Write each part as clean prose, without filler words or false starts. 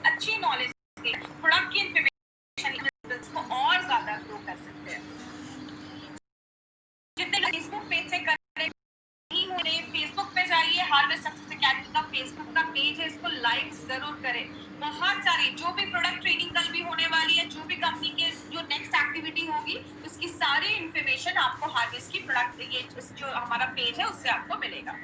अच्छी knowledge product की information को और ज्यादा ग्रो कर सकते हैं। जितने लोग फेसबुक पेज से कर रहे हैं, फेसबुक पे जाइए, हार्वेस्ट सक्सेस एकेडमी का फेसबुक का पेज है, इसको लाइक जरूर करें। बहुत सारी जो भी प्रोडक्ट ट्रेनिंग कल भी होने वाली है, जो भी कंपनी के जो नेक्स्ट एक्टिविटी होगी, उसकी सारी इंफॉर्मेशन आपको हार्वेस्ट की प्रोडक्ट ये जो हमारा पेज है उससे आपको मिलेगा।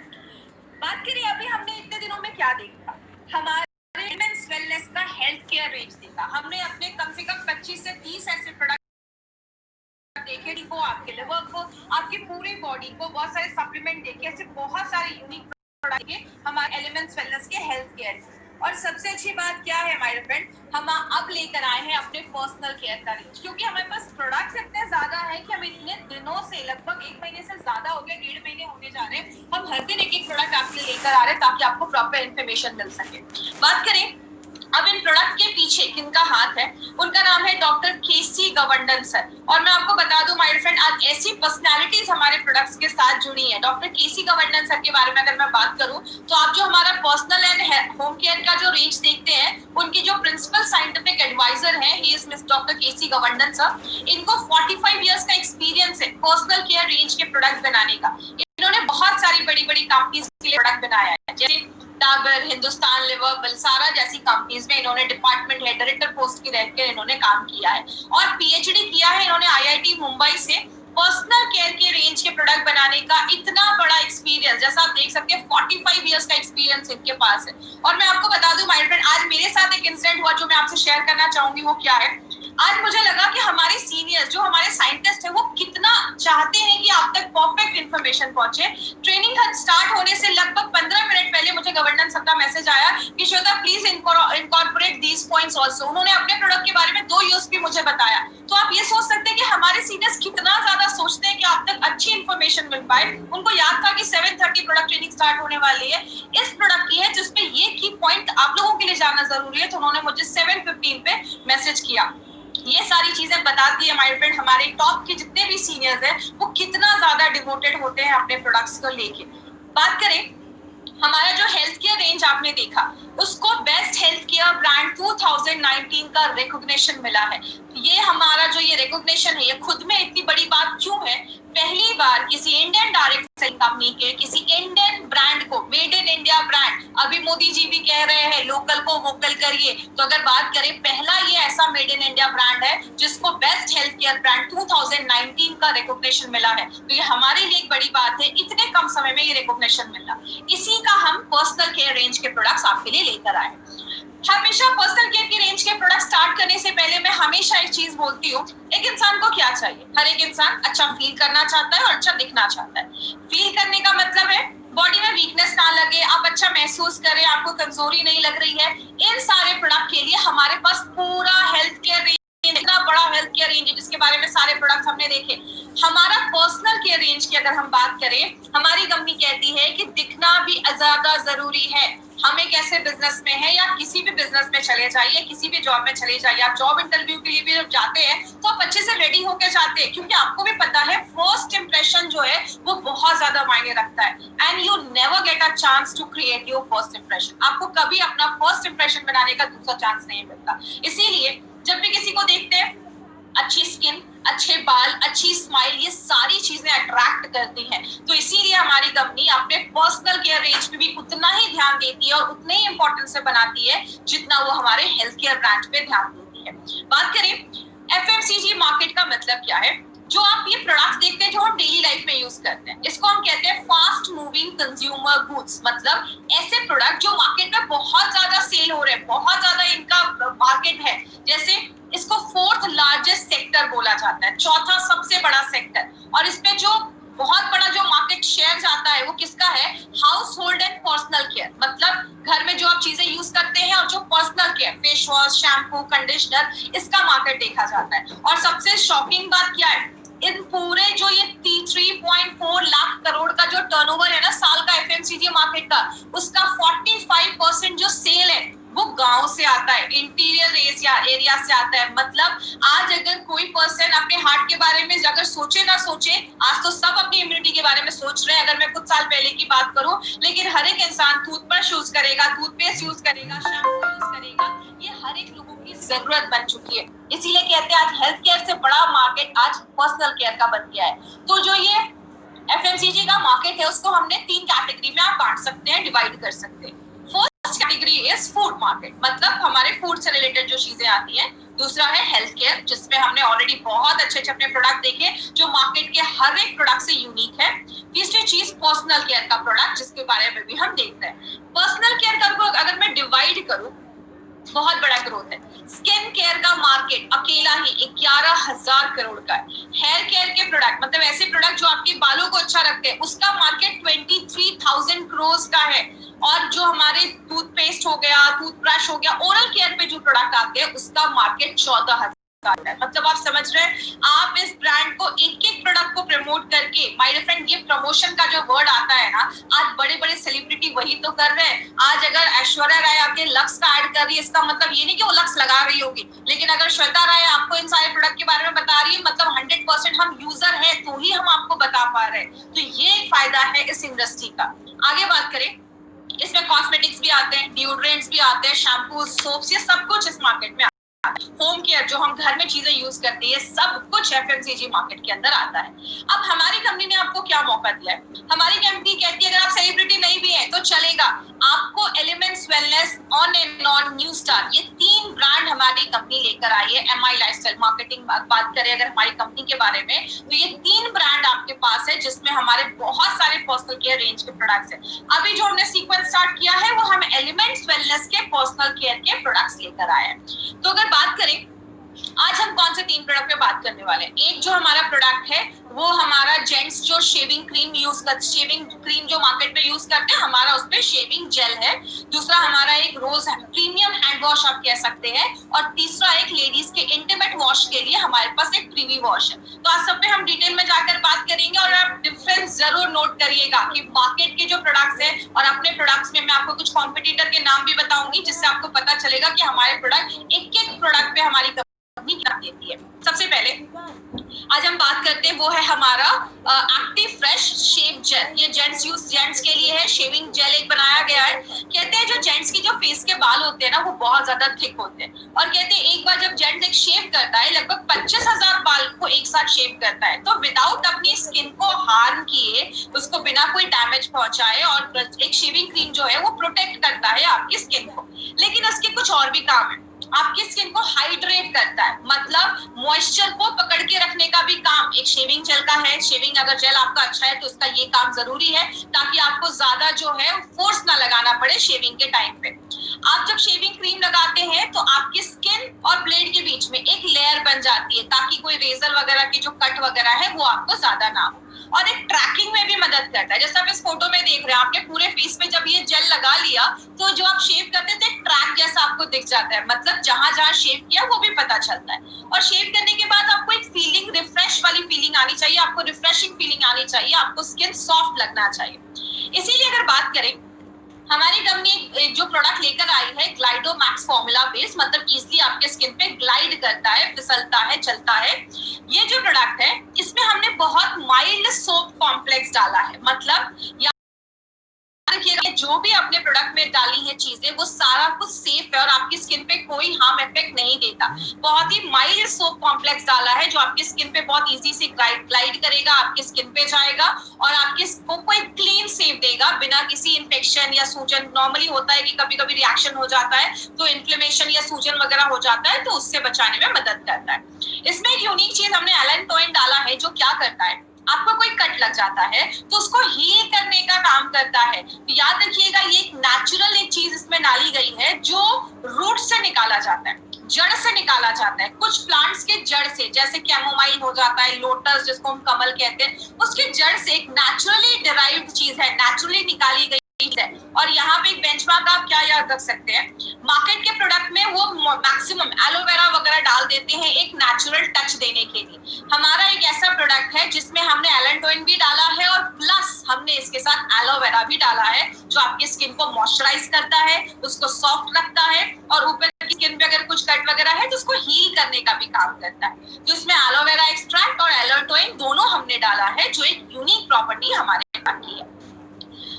बात करिए अभी हमने इतने दिनों में क्या देखा, हमारे विमेंस वेलनेस का हेल्थ केयर रेंज देखा हमने, अपने कम से कम 25 से 30 ऐसे प्रोडक्ट देखे को आपके लिवर को, आपकी पूरी बॉडी को, बहुत सारे सप्लीमेंट देखे, ऐसे बहुत सारे यूनिक प्रोडक्ट देखे हमारे एलिमेंट्स वेलनेस के हेल्थ केयर। और सबसे अच्छी बात क्या है हमारे फ्रेंड, हम अब लेकर आए हैं अपने पर्सनल केयर का रेंज, क्योंकि हमारे पास प्रोडक्ट्स इतने ज्यादा है कि हम इतने दिनों से, लगभग 1 महीने से ज्यादा हो गया, 1.5 महीने होने जा रहे हैं, हम हर दिन एक प्रोडक्ट आपके लेकर आ रहे हैं ताकि आपको प्रॉपर इन्फॉर्मेशन मिल सके। बात करें अब इन प्रोडक्ट के पीछे किनका हाथ है, उनका नाम है डॉक्टर केसी गवर्नन सर। और मैं आपको बता दूं माय फ्रेंड, आज ऐसी पर्सनालिटीज हमारे प्रोडक्ट्स के साथ जुड़ी हैं। डॉक्टर केसी गवर्नन सर के बारे में अगर मैं बात करूं तो आप जो हमारा पर्सनल एंड होम केयर का जो रेंज देखते हैं, उनकी जो प्रिंसिपल साइंटिफिक एडवाइजर है, he is miss doctor KC गवर्नन सर। इनको 45 इयर्स का एक्सपीरियंस है पर्सनल केयर रेंज के प्रोडक्ट बनाने का। इन्होंने बहुत सारी बड़ी बड़ी कंपनीज के लिए प्रोडक्ट बनाया है, जैसे डाबर, हिंदुस्तान लिवर, बलसारा जैसी कंपनीज में इन्होंने डिपार्टमेंट हेड, डायरेक्टर पोस्ट की रहकर इन्होंने काम किया है। और पीएचडी किया है इन्होंने आईआईटी मुंबई से। पर्सनल केयर के रेंज के प्रोडक्ट बनाने का इतना बड़ा एक्सपीरियंस, जैसा आप देख सकते हैं 45 इयर्स का एक्सपीरियंस इनके पास है। और मैं आपको बता दूं माय फ्रेंड, आज मेरे साथ एक इंसिडेंट हुआ जो मैं आपसे शेयर करना चाहूंगी। वो क्या है, आज मुझे लगा कि हमारे सीनियर्स जो हमारे साइंटिस्ट हैं वो कितना चाहते हैं कि आप तक परफेक्ट इंफॉर्मेशन पहुंचे। ट्रेनिंग स्टार्ट होने से लगभग 15 मिनट पहले मुझे गवर्नर सर का मैसेज आया कि Shweta please incorporate these points also. उन्होंने अपने प्रोडक्ट के बारे में 2 यूएसपी मुझे बताया। तो आप ये सोच सकते हैं कि हमारे सीनियर्स कितना ज्यादा सोचते हैं कि आप तक अच्छी इंफॉर्मेशन मिल पाए। उनको याद था कि 7:30 प्रोडक्ट ट्रेनिंग स्टार्ट होने वाली है, इस प्रोडक्ट की है जिसपे ये की पॉइंट आप लोगों के लिए जानना जरूरी है। तो उन्होंने मुझे 7:15 पे मैसेज किया। ये सारी चीजें बताती है हमारे फ्रेंड, हमारे टॉप के जितने भी सीनियर्स हैं वो कितना ज्यादा डिवोटेड होते हैं अपने प्रोडक्ट्स को लेके। बात करें हमारा जो हेल्थ केयर रेंज आपने देखा, उसको बेस्ट हेल्थ केयर ब्रांड 2019 का रिकॉग्निशन मिला है। ये हमारा जो ये रिकॉग्निशन है, ये खुद में इतनी बड़ी बात क्यों है? पहली बार किसी इंडियन डायरेक्ट सेलिंग कंपनी के, किसी इंडियन ब्रांड को, मेड इन इंडिया ब्रांड, अभी मोदी जी भी कह रहे हैं लोकल को वोकल करिए, तो अगर बात करें पहला ये ऐसा मेड इन इंडिया ब्रांड है जिसको बेस्ट हेल्थ केयर ब्रांड 2019 का रिकॉग्निशन मिला है। तो ये हमारे लिए एक बड़ी बात है, इतने कम समय में ये रिकॉग्निशन मिला। इसी का हम पर्सनल केयर रेंज के प्रोडक्ट्स आपके लिए लेकर आए। हमेशा पर्सनल केयर की रेंज के प्रोडक्ट स्टार्ट करने से पहले मैं हमेशा एक चीज बोलती हूँ, एक इंसान को क्या चाहिए? हर एक इंसान अच्छा फील करना चाहता है और अच्छा दिखना चाहता है। फील करने का मतलब है बॉडी में वीकनेस ना लगे, आप अच्छा महसूस करें, आपको कमजोरी नहीं लग रही है। इन सारे प्रोडक्ट के लिए हमारे पास पूरा हेल्थ केयर रेंज, इतना बड़ा हेल्थ केयर रेंज है जिसके बारे में सारे प्रोडक्ट्स हमने देखे। हमारा पर्सनल केयर रेंज की अगर हम बात करें, हमारी कंपनी कहती है कि दिखना भी ज्यादा जरूरी है। हम एक ऐसे बिजनेस में है, या किसी भी बिजनेस में चले जाइए, किसी भी जॉब में चले जाइए, आप जॉब इंटरव्यू के लिए भी जब जाते हैं तो आप अच्छे से रेडी होकर जाते हैं, क्योंकि आपको भी पता है फर्स्ट इंप्रेशन जो है वो बहुत ज्यादा मायने रखता है। And you never get a chance to create your first impression. आपको कभी अपना फर्स्ट इंप्रेशन बनाने का दूसरा चांस नहीं मिलता। इसीलिए जब भी किसी को देखते हैं, अच्छी स्किन, अच्छे बाल, अच्छी स्माइल, ये सारी चीजें अट्रैक्ट करती हैं। तो इसीलिए हमारी कंपनी अपने पर्सनल केयर रेंज पे भी उतना ही ध्यान देती है और उतने ही इंपॉर्टेंस से बनाती है जितना वो हमारे हेल्थ केयर ब्रांच पे ध्यान देती है। बात करें एफएमसीजी मार्केट का मतलब क्या है, जो आप ये प्रोडक्ट्स देखते हैं जो हम डेली लाइफ में यूज करते हैं, इसको हम कहते हैं फास्ट मूविंग कंज्यूमर गुड्स। मतलब ऐसे प्रोडक्ट जो मार्केट में बहुत ज्यादा सेल हो रहे हैं, बहुत ज्यादा इनका मार्केट है। जैसे इसको 4th लार्जेस्ट सेक्टर बोला जाता है, चौथा सबसे बड़ा सेक्टर। और इस पे जो बहुत बड़ा जो मार्केट शेयर जाता है वो किसका है? House hold and personal care. मतलब घर में जो आप चीजें यूज करते हैं और जो personal care, face wash, shampoo, conditioner, इसका मार्केट देखा जाता है। और सबसे शॉकिंग बात क्या है, इन पूरे जो ये 3.4 लाख करोड़ का जो टर्नओवर है ना साल का एफएमसीजी मार्केट का, उसका 45% जो सेल है वो गांव से आता है, इंटीरियर एरिया से आता है। मतलब आज अगर कोई पर्सन अपने हार्ट के बारे में अगर सोचे ना सोचे, आज तो सब अपनी इम्यूनिटी के बारे में सोच रहे हैं, अगर मैं कुछ साल पहले की बात करूं, लेकिन हर एक इंसान टूथब्रश यूज करेगा, टूथपेस्ट यूज करेगा, शैम्पू यूज करेगा। ये हर एक लोगों की जरूरत बन चुकी है। इसीलिए कहते हैं आज हेल्थ केयर से बड़ा मार्केट आज पर्सनल केयर का बन गया है। तो जो ये एफएमसीजी का मार्केट है उसको हमने 3 कैटेगरी में आप बांट सकते हैं, डिवाइड कर सकते हैं। First category is food market, मतलब हमारे फूड से रिलेटेड जो चीजें आती हैं। दूसरा है हेल्थ केयर, जिसमें हमने ऑलरेडी बहुत अच्छे अच्छे अपने प्रोडक्ट देखे जो मार्केट के हर एक प्रोडक्ट से यूनिक है। तीसरी चीज पर्सनल केयर का प्रोडक्ट, जिसके बारे में भी हम देखते हैं। पर्सनल केयर का अगर मैं डिवाइड करूं, बहुत बड़ा ग्रोथ है। स्किन केयर का मार्केट अकेला ही 11,000 करोड़ का है। हेयर केयर के प्रोडक्ट, मतलब ऐसे प्रोडक्ट जो आपके बालों को अच्छा रखते हैं, उसका मार्केट 23,000 करोड़ का है। और जो हमारे टूथपेस्ट हो गया, टूथब्रश हो गया, ओरल केयर पे जो प्रोडक्ट आते हैं उसका मार्केट 14,000 है। मतलब आप समझ रहे हैं, आप इस ब्रांड को एक एक प्रोडक्ट को प्रमोट करके, माय डियर फ्रेंड, ये प्रमोशन का जो वर्ड आता है ना, आज बड़े बड़े सेलिब्रिटी वही तो कर रहे हैं। आज अगर ऐश्वर्या राय आके लक्स का ऐड कर रही है, इसका मतलब ये नहीं कि वो लक्स लगा रही होगी, लेकिन अगर श्वेता राय आपको इन सारे प्रोडक्ट के बारे में बता रही है, मतलब 100% हम यूजर है तो ही हम आपको बता पा रहे हैं। तो ये एक फायदा है इस इंडस्ट्री का। आगे बात करें, इसमें कॉस्मेटिक्स भी आते हैं, डिओड्रेंट्स भी आते हैं, शैम्पू, सोप्स, ये सब कुछ इस मार्केट में। होम केयर जो हम घर में चीजें यूज करते हैं, सब कुछ एफएमसीजी मार्केट के अंदर आता है। अब हमारी कंपनी ने आपको क्या मौका दिया है? हमारी कंपनी कहती है अगर आप सेलिब्रिटी नहीं भी है तो चलेगा, आपको elements wellness, on and on, new star, ये 3 ब्रांड हमारी कंपनी लेकर आई है। एमआई लाइफस्टाइल मार्केटिंग बात करें अगर हमारी कंपनी के बारे में, तो ये 3 ब्रांड आपके पास है, जिसमें हमारे बहुत सारे पर्सनल केयर रेंज के प्रोडक्ट्स है। अभी जो हमने सीक्वेंस स्टार्ट किया है वो हम एलिमेंट्स वेलनेस के पर्सनल केयर के प्रोडक्ट्स लेकर आए हैं। तो अगर बात करें आज हम कौन से 3 प्रोडक्ट पे बात करने वाले हैं। एक जो हमारा प्रोडक्ट है वो हमारा जेंट्स जो शेविंग क्रीम यूज कर, शेविंग क्रीम जो मार्केट में यूज करते हैं, हमारा उस पे शेविंग जेल है। दूसरा हमारा एक रोज प्रीमियम हैंड वॉश आप कह सकते हैं। और तीसरा एक लेडीज के इंटीमेट वॉश के लिए हमारे पास एक प्रीवी वॉश है। तो आज सब पे हम डिटेल में जाकर बात करेंगे और आप डिफरेंस जरूर नोट करिएगा कि मार्केट के जो प्रोडक्ट्स है और अपने प्रोडक्ट्स में मैं आपको कुछ कॉम्पिटिटर के नाम भी बताऊंगी, जिससे आपको पता चलेगा कि हमारे प्रोडक्ट एक एक प्रोडक्ट पे हमारी क्या देती है। सबसे पहले आज हम बात करते हैं वो है हमारा एक्टिव फ्रेश शेव जेल। ये जेंट्स के लिए है। शेविंग जेल एक बनाया गया है। कहते हैं जो जेंट्स की जो फेस के बाल होते हैं ना, वो बहुत ज्यादा थिक होते हैं, और कहते हैं एक बार जब जेंट्स एक शेव करता है, लगभग 25,000 बाल को एक साथ शेव करता है। तो विदाउट अपनी स्किन को हार्म किए, उसको बिना कोई डैमेज पहुंचाए, और एक शेविंग क्रीम जो है वो प्रोटेक्ट करता है आपकी स्किन को। लेकिन उसके कुछ और भी काम है। आपकी स्किन को हाइड्रेट करता है, मतलब मॉइस्चर को पकड़ के रखने का भी काम एक शेविंग जेल का है। शेविंग अगर जेल आपका अच्छा है तो उसका ये काम जरूरी है, ताकि आपको ज्यादा जो है फोर्स ना लगाना पड़े शेविंग के टाइम पे। आप जब शेविंग क्रीम लगाते हैं तो आपकी स्किन और ब्लेड के बीच में एक लेयर बन जाती है, ताकि कोई रेजर वगैरह की जो कट वगैरह है वो आपको ज्यादा ना हो। और एक ट्रैकिंग में भी मदद करता है। जैसे आप इस फोटो में देख रहे हैं, आपने पूरे फेस पे जब ये जेल लगा लिया तो जो आप शेव करते थे एक ट्रैक जैसा आपको दिख जाता है, मतलब जहां जहां शेव किया वो भी पता चलता है। और शेव करने के बाद आपको एक फीलिंग, रिफ्रेश वाली फीलिंग आनी चाहिए, आपको रिफ्रेशिंग फीलिंग आनी चाहिए, आपको स्किन सॉफ्ट लगना चाहिए। इसीलिए अगर बात करें, हमारी कंपनी जो प्रोडक्ट लेकर आई है ग्लाइडो मैक्स फॉर्मूला बेस, मतलब इजीली आपके स्किन पे ग्लाइड करता है, फिसलता है, चलता है। ये जो प्रोडक्ट है इसमें हमने बहुत माइल्ड सोप कॉम्प्लेक्स डाला है, मतलब देखिएगा जो भी अपने प्रोडक्ट में डाली है चीजें वो सारा कुछ सेफ है और आपकी स्किन पे कोई हार्म इफेक्ट नहीं देता। बहुत ही माइल्ड सोप कॉम्प्लेक्स डाला है जो आपकी स्किन पे बहुत इजी से ग्लाइड करेगा, आपकी स्किन पे जाएगा और आपकी स्किन को एक क्लीन सेफ देगा बिना किसी इन्फेक्शन या सूजन। नॉर्मली होता है कि कभी कभी रिएक्शन हो जाता है तो इन्फ्लेमेशन या सूजन वगैरह हो जाता है, तो उससे बचाने में मदद करता है। इसमें एक यूनिक चीज हमने एलेंटोइन डाला है जो क्या करता है, आपको कोई कट लग जाता है तो उसको हील करने का काम करता है। तो याद रखिएगा ये एक नेचुरल एक चीज इसमें डाली गई है जो रूट से निकाला जाता है, जड़ से निकाला जाता है। कुछ प्लांट्स के जड़ से, जैसे कैमोमाइल हो जाता है, लोटस जिसको हम कमल कहते हैं, उसके जड़ से एक नेचुरली डिराइव्ड चीज है, नेचुरली निकाली गई है। और यहाँ पे एक बेंचमार्क आप क्या याद रख सकते हैं, मार्केट के प्रोडक्ट में वो मैक्सिमम एलोवेरा वगैरह डाल देते हैं एक नेचुरल टच देने के लिए। हमारा एक ऐसा प्रोडक्ट है जिसमें हमने एलेंटोइन भी डाला है और प्लस हमने इसके साथ एलोवेरा भी डाला है, जो आपकी स्किन को मॉइस्चराइज करता है, उसको सॉफ्ट रखता है और ऊपर की स्किन पे अगर कुछ कट वगैरह है तो उसको हील करने का भी काम करता है। तो इसमें एलोवेरा एक्सट्रैक्ट और एलेंटोइन दोनों हमने डाला है, जो एक यूनिक प्रॉपर्टी हमारे पास की है।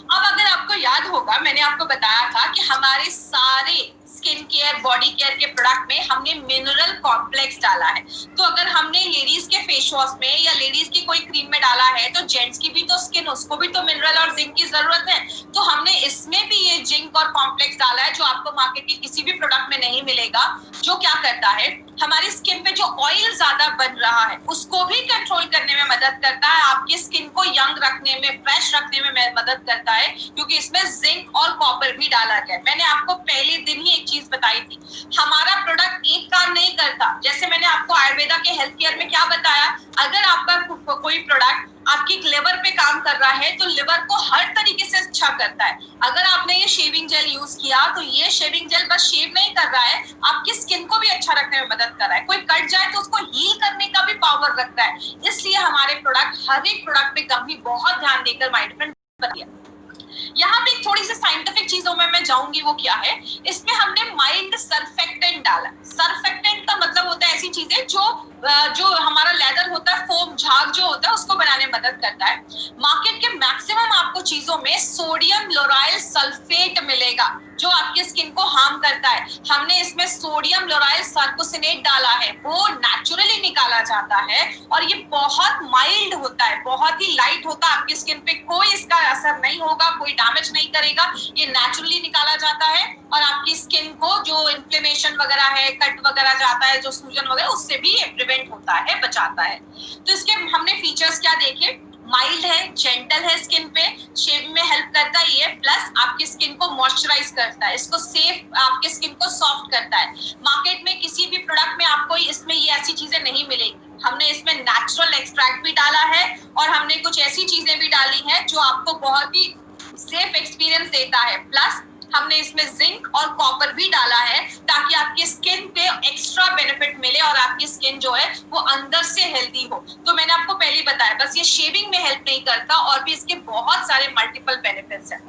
अब अगर आपको याद होगा, मैंने आपको बताया था कि हमारे सारे skin care care, body care के प्रोडक्ट में हमने मिनरल कॉम्प्लेक्स डाला है। तो अगर हमने लेडीज के फेस वॉश में या लेडीज की कोई क्रीम में डाला है तो जेंट्स की भी तो स्किन, उसको भी तो मिनरल और जिंक की जरूरत है। तो हमने इसमें भी ये जिंक और कॉम्प्लेक्स डाला है जो आपको मार्केट के किसी भी प्रोडक्ट में नहीं मिलेगा। जो क्या करता है, हमारी स्किन पे जो ऑयल ज्यादा बन रहा है उसको भी कंट्रोल करने में मदद करता है, आपकी स्किन को यंग रखने में, फ्रेश रखने में मदद करता है, क्योंकि इसमें जिंक और कॉपर भी डाला गया है। मैंने आपको पहले दिन ही एक चीज बताई थी, हमारा प्रोडक्ट एक काम नहीं करता। जैसे मैंने आपको आयुर्वेदा के हेल्थ केयर में क्या बताया, अगर आपका कोई प्रोडक्ट आपकी लिवर पे काम कर रहा है तो लिवर को हर तरीके से अच्छा करता है। अगर आपने ये शेविंग जेल यूज किया तो ये शेविंग जेल बस शेव नहीं कर रहा है, आपकी स्किन को भी अच्छा रखने में मदद कर रहा है। कोई कट जाए तो उसको हील करने का भी पावर रखता है। इसलिए हमारे प्रोडक्ट, हर एक प्रोडक्ट पे कंपनी बहुत ध्यान देकर माय डिफरेंट बताइए। यहाँ पे थोड़ी सी साइंटिफिक चीजों में मैं जाऊंगी, वो क्या है, इसमें हमने माइल्ड सरफेक्टेंट डाला। सरफेक्टेंट का मतलब होता है ऐसी चीजें जो हमारा लेदर होता है, फोम, झाग जो होता है उसको बनाने में मदद करता है। मार्केट के मैक्सिमम आपको चीजों में सोडियम लोराइल सल्फेट मिलेगा जो आपकी स्किन को हार्म करता है। हमने इसमें सोडियम लोराइल सर्कोसिनेट डाला है, वो नेचुरली निकाला जाता है और ये बहुत माइल्ड होता है, बहुत ही लाइट होता है, आपकी स्किन पे कोई इसका असर नहीं होगा, कोई डैमेज नहीं करेगा। ये नेचुरली निकाला जाता है और आपकी स्किन को जो इन्फ्लेमेशन वगैरह है, कट वगैरह जाता है, जो सूजन वगैरह, उससे भी ये प्रिवेंट होता है, बचाता है। तो इसके हमने फीचर्स क्या देखे, माइल्ड है, जेंटल है, स्किन पे शेविंग में हेल्प करता है ये, प्लस आपकी स्किन को मॉइस्चराइज करता है, इसको सेफ, आपके स्किन को सॉफ्ट करता है। मार्केट में किसी भी प्रोडक्ट में आपको इसमें ये ऐसी चीजें नहीं मिलेगी। हमने इसमें नेचुरल एक्सट्रैक्ट भी डाला है और हमने कुछ ऐसी चीजें भी डाली हैं जो आपको बहुत ही सेफ एक्सपीरियंस देता है। प्लस हमने इसमें जिंक और कॉपर भी डाला है ताकि आपकी स्किन पे एक्स्ट्रा बेनिफिट मिले और आपकी स्किन जो है वो अंदर से हेल्दी हो। तो मैंने आपको पहले बताया, बस ये शेविंग में हेल्प नहीं करता, और भी इसके बहुत सारे मल्टीपल बेनिफिट्स हैं।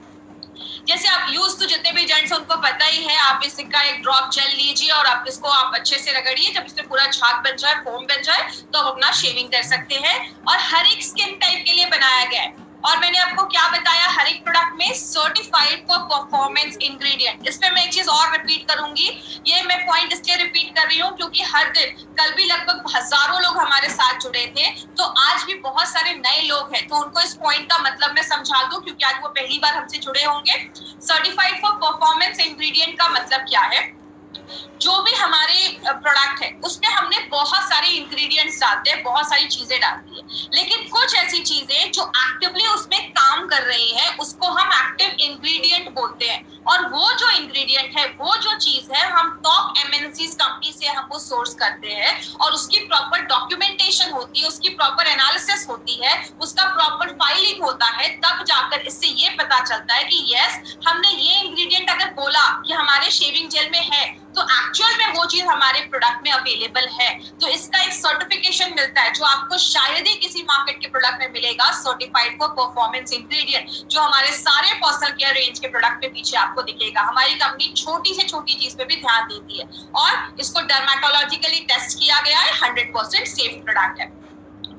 जैसे आप यूज तो जितने भी जेंट्स उनको पता ही है, आप इसका एक ड्रॉप जेल लीजिए और आप इसको आप अच्छे से रगड़िए, जब इसमें पूरा झाग बन जाए, फोम बन जाए, तो आप अपना शेविंग कर सकते हैं। और हर एक स्किन टाइप के लिए बनाया गया है। और मैंने आपको क्या बताया, हर एक प्रोडक्ट में सर्टिफाइड फॉर परफॉर्मेंस इंग्रेडिएंट। इसमें मैं एक चीज और रिपीट करूंगी, ये मैं पॉइंट इसलिए रिपीट कर रही हूँ क्योंकि हर दिन, कल भी लगभग हजारों लोग हमारे साथ जुड़े थे, तो आज भी बहुत सारे नए लोग हैं, तो उनको इस पॉइंट का मतलब मैं समझा दूं क्योंकि आज वो पहली बार हमसे जुड़े होंगे। सर्टिफाइड फॉर परफॉर्मेंस इंग्रेडिएंट का मतलब क्या है, जो भी हमारे प्रोडक्ट है उसमें हमने बहुत सारे इंग्रेडिएंट्स डालते हैं, बहुत सारी चीजें डालती है, लेकिन कुछ ऐसी चीजें जो एक्टिवली उसमें काम कर रही है उसको हम एक्टिव इंग्रेडिएंट बोलते हैं। और वो जो इंग्रेडिएंट है, वो जो चीज है, हम टॉप एमएनसीज कंपनी से हम वो सोर्स करते हैं और उसकी प्रॉपर डॉक्यूमेंटेशन होती है, उसकी प्रॉपर एनालिसिस होती है, उसका प्रॉपर फाइलिंग होता है, तब जाकर इससे ये पता चलता है कि यस, हमने ये इंग्रेडिएंट अगर बोला कि हमारे शेविंग जेल में है तो एक्चुअल में वो चीज हमारे प्रोडक्ट में अवेलेबल है। तो इसका एक सर्टिफिकेशन मिलता है जो आपको शायद ही किसी मार्केट के प्रोडक्ट में मिलेगा, सर्टिफाइड फॉर परफॉर्मेंस इंग्रेडिएंट, जो हमारे सारे पर्सनल केयर रेंज के प्रोडक्ट में पीछे आपको दिखेगा। हमारी कंपनी छोटी से छोटी चीज पे भी ध्यान देती है और इसको डर्मेटोलॉजिकली टेस्ट किया गया है, 100% सेफ प्रोडक्ट है।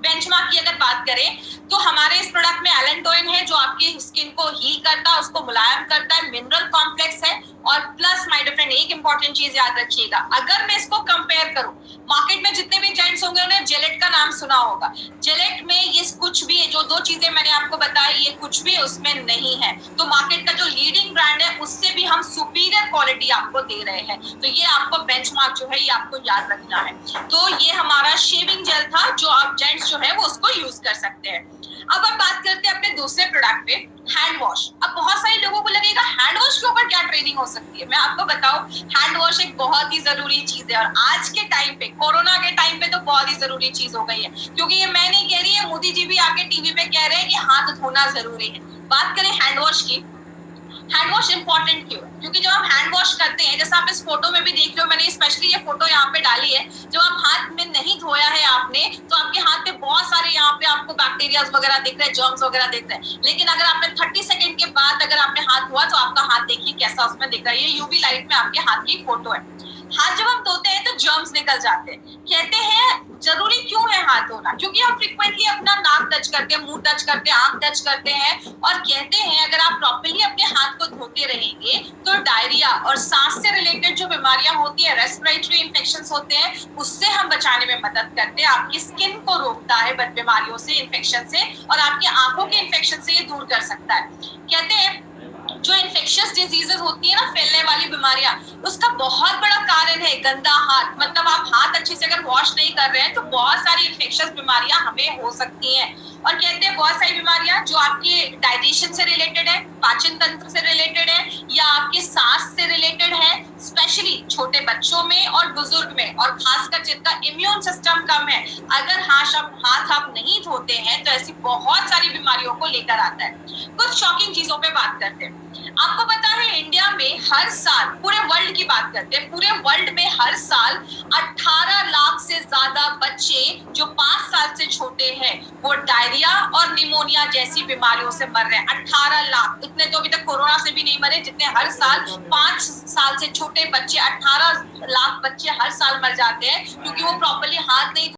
बेंचमार्क की अगर बात करें तो हमारे इस प्रोडक्ट में एलेंटोइन है जो आपकी स्किन को हील करता है, उसको मुलायम करता है, मिनरल कॉम्प्लेक्स है, और प्लस माय डियर फ्रेंड एक इंपॉर्टेंट चीज याद रखिएगा, अगर मैं इसको कंपेयर करूं, मार्केट में जितने भी जेंट्स होंगे उन्हें जिलेट का नाम सुना होगा। जिलेट में ये कुछ भी, जो दो चीजें मैंने आपको बताई, ये कुछ भी उसमें नहीं है। तो मार्केट का जो लीडिंग ब्रांड है उससे भी हम सुपीरियर क्वालिटी आपको दे रहे हैं। तो ये आपको बेंचमार्क जो है ये आपको याद रखना है। तो ये हमारा शेविंग जेल था जो आप जेंट्स जो है वो उसको यूज कर सकते हैं। अब हम बात करते हैं अपने दूसरे प्रोडक्ट पे, हैंड वॉश। अब बहुत सारे लोगों को लगेगा हैंड वॉश के ऊपर क्या ट्रेनिंग हो सकती है। मैं आपको बताऊं, हैंड वॉश एक बहुत ही जरूरी चीज है और आज के टाइम पे, कोरोना के टाइम पे तो बहुत ही जरूरी चीज हो गई है, क्योंकि ये मैं नहीं कह रही है, मोदी जी भी आके टीवी पे कह रहे हैं कि हाथ धोना जरूरी है। बात करें हैंड वॉश की, हैंड वॉश इंपॉर्टेंट क्यों? क्योंकि जब हम हैंड वॉश करते हैं, जैसा आप इस फोटो में भी देख रहे हो, मैंने स्पेशली ये फोटो यहाँ पे डाली है, जब आप हाथ में नहीं धोया है आपने तो आपके हाथ पे बहुत सारे यहाँ पे आपको बैक्टीरिया वगैरह दिख रहे हैं, जर्म्स वगैरह दिख रहे हैं। लेकिन अगर आपने 30 सेकंड के बाद अगर आपने हाथ धोआ तो आपका हाथ देखिए कैसा उसमें दिख रहा है। ये यूवी लाइट में आपके हाथ की फोटो है। हाथ जब हम धोते हैं तो जर्म्स निकल जाते हैं। कहते हैं जरूरी क्यों है हाथ धोना, क्योंकि हम फ्रिक्वेंटली अपना नाक टच करते हैं, मुंह टच करते हैं, आंख टच करते हैं, और कहते हैं अगर आप प्रॉपर्ली अपने हाथ को धोते रहेंगे तो डायरिया और सांस से रिलेटेड जो बीमारियां होती है, रेस्पिरेटरी इन्फेक्शंस होते हैं, उससे हम बचाने में मदद करते हैं। आपकी स्किन को रोकता है बीमारियों से, इन्फेक्शन से, और आपकी आंखों के इन्फेक्शन से ये दूर कर सकता है। कहते हैं जो इन्फेक्शियस डिजीजेस होती है ना, फैलने वाली बीमारियां, उसका बहुत बड़ा कारण है गंदा हाथ। मतलब आप हाथ अच्छे से अगर वॉश नहीं कर रहे हैं तो बहुत सारी इन्फेक्शियस बीमारियां हमें हो सकती हैं। और कहते हैं बहुत सारी बीमारियां जो आपके डाइजेशन से रिलेटेड है, पाचन तंत्र से रिलेटेड है, या आपके सांस से रिलेटेड है, स्पेशली छोटे बच्चों में और बुजुर्ग में, और खासकर जिनका इम्यून सिस्टम कम है, अगर हाथ आप नहीं धोते हैं तो ऐसी बहुत सारी बीमारियों को लेकर आता है। कुछ शॉकिंग चीजों पे बात करते हैं। आपको पता है इंडिया में हर साल, पूरे वर्ल्ड की बात करते हैं, पूरे वर्ल्ड में हर साल 18 लाख से ज्यादा बच्चे जो 5 साल से छोटे हैं वो डायरिया और निमोनिया जैसी बीमारियों से मर रहे हैं। 18 लाख, इतने तो अभी तक कोरोना से भी नहीं मरे जितने हर साल 5 साल से छोटे बच्चे, 18 लाख बच्चे हर साल मर जाते हैं क्योंकि वो प्रॉपर्ली हाथ नहीं।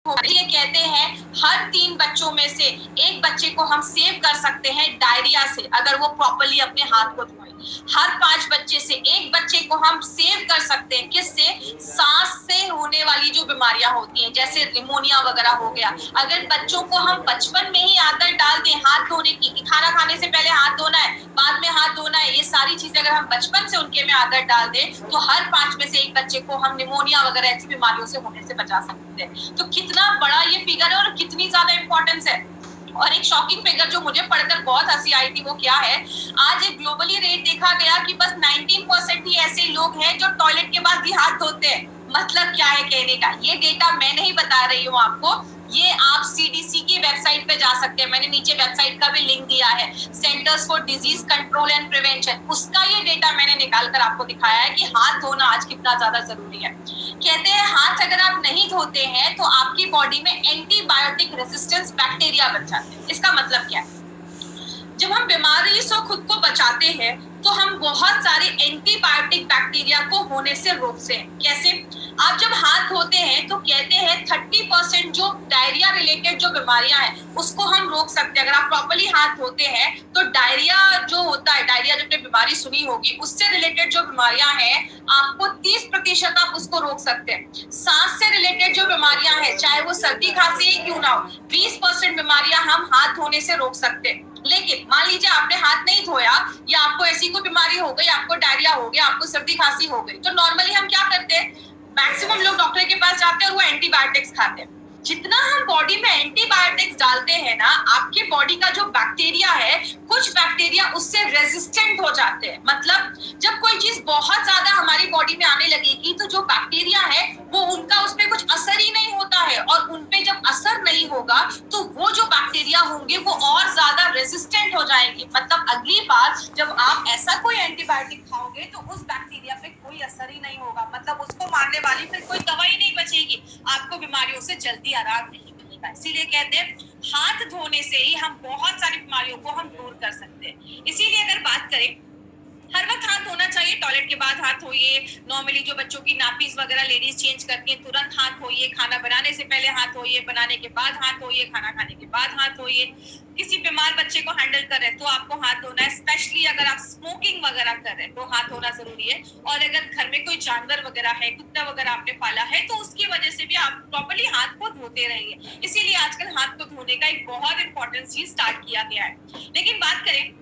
ये कहते हैं हर 3 बच्चों में से एक बच्चे को हम सेव कर सकते हैं डायरिया से अगर वो प्रॉपर्ली अपने हाथ को धोए। हर 5 बच्चे से एक बच्चे को हम सेव कर सकते हैं, किससे? सांस से होने वाली जो बीमारियां होती हैं जैसे निमोनिया वगैरह हो गया। अगर बच्चों को हम बचपन में ही आदत डाल दें हाथ धोने की, खाना खाने से पहले हाथ धोना है, बाद में हाथ धोना है, ये सारी चीजें अगर हम बचपन से उनके में आदत डाल दें तो हर 5 में से एक बच्चे को हम निमोनिया वगैरह ऐसी बीमारियों से होने से बचा सकते हैं। तो कितना बड़ा ये फिगर है और कितनी ज्यादा इंपॉर्टेंस है। और एक शॉकिंग फिगर जो मुझे पढ़कर बहुत हंसी आई थी वो क्या है, आज एक ग्लोबली रेट देखा गया कि बस 19% ही ऐसे लोग हैं जो टॉयलेट के बाद भी हाथ धोते हैं। मतलब क्या है कहने का, ये डेटा मैं नहीं बता रही हूँ आपको, ये आप सीडीसी की वेबसाइट पे जा सकते हैं, मैंने नीचे वेबसाइट का भी लिंक दिया है, centres for disease control and prevention, उसका ये डेटा मैंने निकाल कर आपको दिखाया है कि हाथ धोना आज कितना ज्यादा जरूरी है। कहते हैं हाथ अगर आप नहीं धोते हैं तो आपकी बॉडी में एंटीबायोटिक रेजिस्टेंस बैक्टीरिया बन जाते हैं। इसका मतलब क्या है? जब हम बीमारी से खुद को बचाते हैं तो हम बहुत सारे एंटीबायोटिक बैक्टीरिया को होने से रोकते हैं। कैसे? आप जब हाथ धोते हैं तो कहते हैं 30% जो डायरिया रिलेटेड जो बीमारियां हैं उसको हम रोक सकते हैं। अगर आप प्रॉपर्ली हाथ धोते हैं तो डायरिया जो होता है, डायरिया जब बीमारी सुनी होगी, उससे रिलेटेड जो बीमारियां हैं आपको 30% आप उसको रोक सकते हैं। सांस से रिलेटेड जो बीमारियां हैं, चाहे वो सर्दी खांसी ही क्यों ना हो, 20% बीमारियां हम हाथ धोने से रोक सकते हैं। लेकिन मान लीजिए आपने हाथ नहीं धोया या आपको ऐसी कोई बीमारी हो गई, आपको डायरिया हो गया, आपको सर्दी खांसी हो गई, तो नॉर्मली हम क्या करते हैं? मैक्सिमम लोग डॉक्टर के पास जाते हैं और वो एंटीबायोटिक्स खाते हैं। जितना हम बॉडी में एंटीबायोटिक्स डालते हैं ना, आपके बॉडी का जो बैक्टीरिया है, कुछ बैक्टीरिया उससे रेजिस्टेंट हो जाते हैं। मतलब जब कोई चीज बहुत ज्यादा हमारी बॉडी में आने लगेगी तो जो बैक्टीरिया है वो उनका उस पर कुछ असर ही नहीं होता है, और उनपे जब असर नहीं होगा तो वो जो बैक्टीरिया होंगे वो और ज्यादा रेजिस्टेंट हो जाएंगे। मतलब अगली बार जब आप ऐसा कोई एंटीबायोटिक खाओगे तो उस बैक्टीरिया पे कोई असर ही नहीं होगा, मतलब उसको मारने वाली फिर कोई दवाई नहीं बचेगी, आपको बीमारियों से जल्दी आराम नहीं मिलेगा। इसीलिए कहते हैं हाथ धोने से ही हम बहुत सारी बीमारियों को हम दूर कर सकते हैं। इसीलिए अगर बात करें, हर वक्त हाथ धोना चाहिए, टॉयलेट के बाद हाथ धोइए, नॉर्मली जो बच्चों की नापीज वगैरह लेडीज चेंज करती हैं तुरंत हाथ धोइए, खाना बनाने से पहले हाथ धोइए, बनाने के बाद हाथ धोइए, खाना खाने के बाद हाथ धोइए। किसी बीमार बच्चे को हैंडल कर रहे हैं तो आपको हाथ धोना है, स्पेशली अगर आप स्मोकिंग वगैरह कर रहे हैं तो हाथ धोना जरूरी है। और अगर घर में कोई जानवर वगैरह है, कुत्ता वगैरह आपने पाला है, तो उसकी वजह से भी आप प्रॉपर्ली हाथ को धोते रहिए। इसीलिए आजकल हाथ को धोने का एक बहुत इंपॉर्टेंट चीज स्टार्ट किया गया है। लेकिन बात करें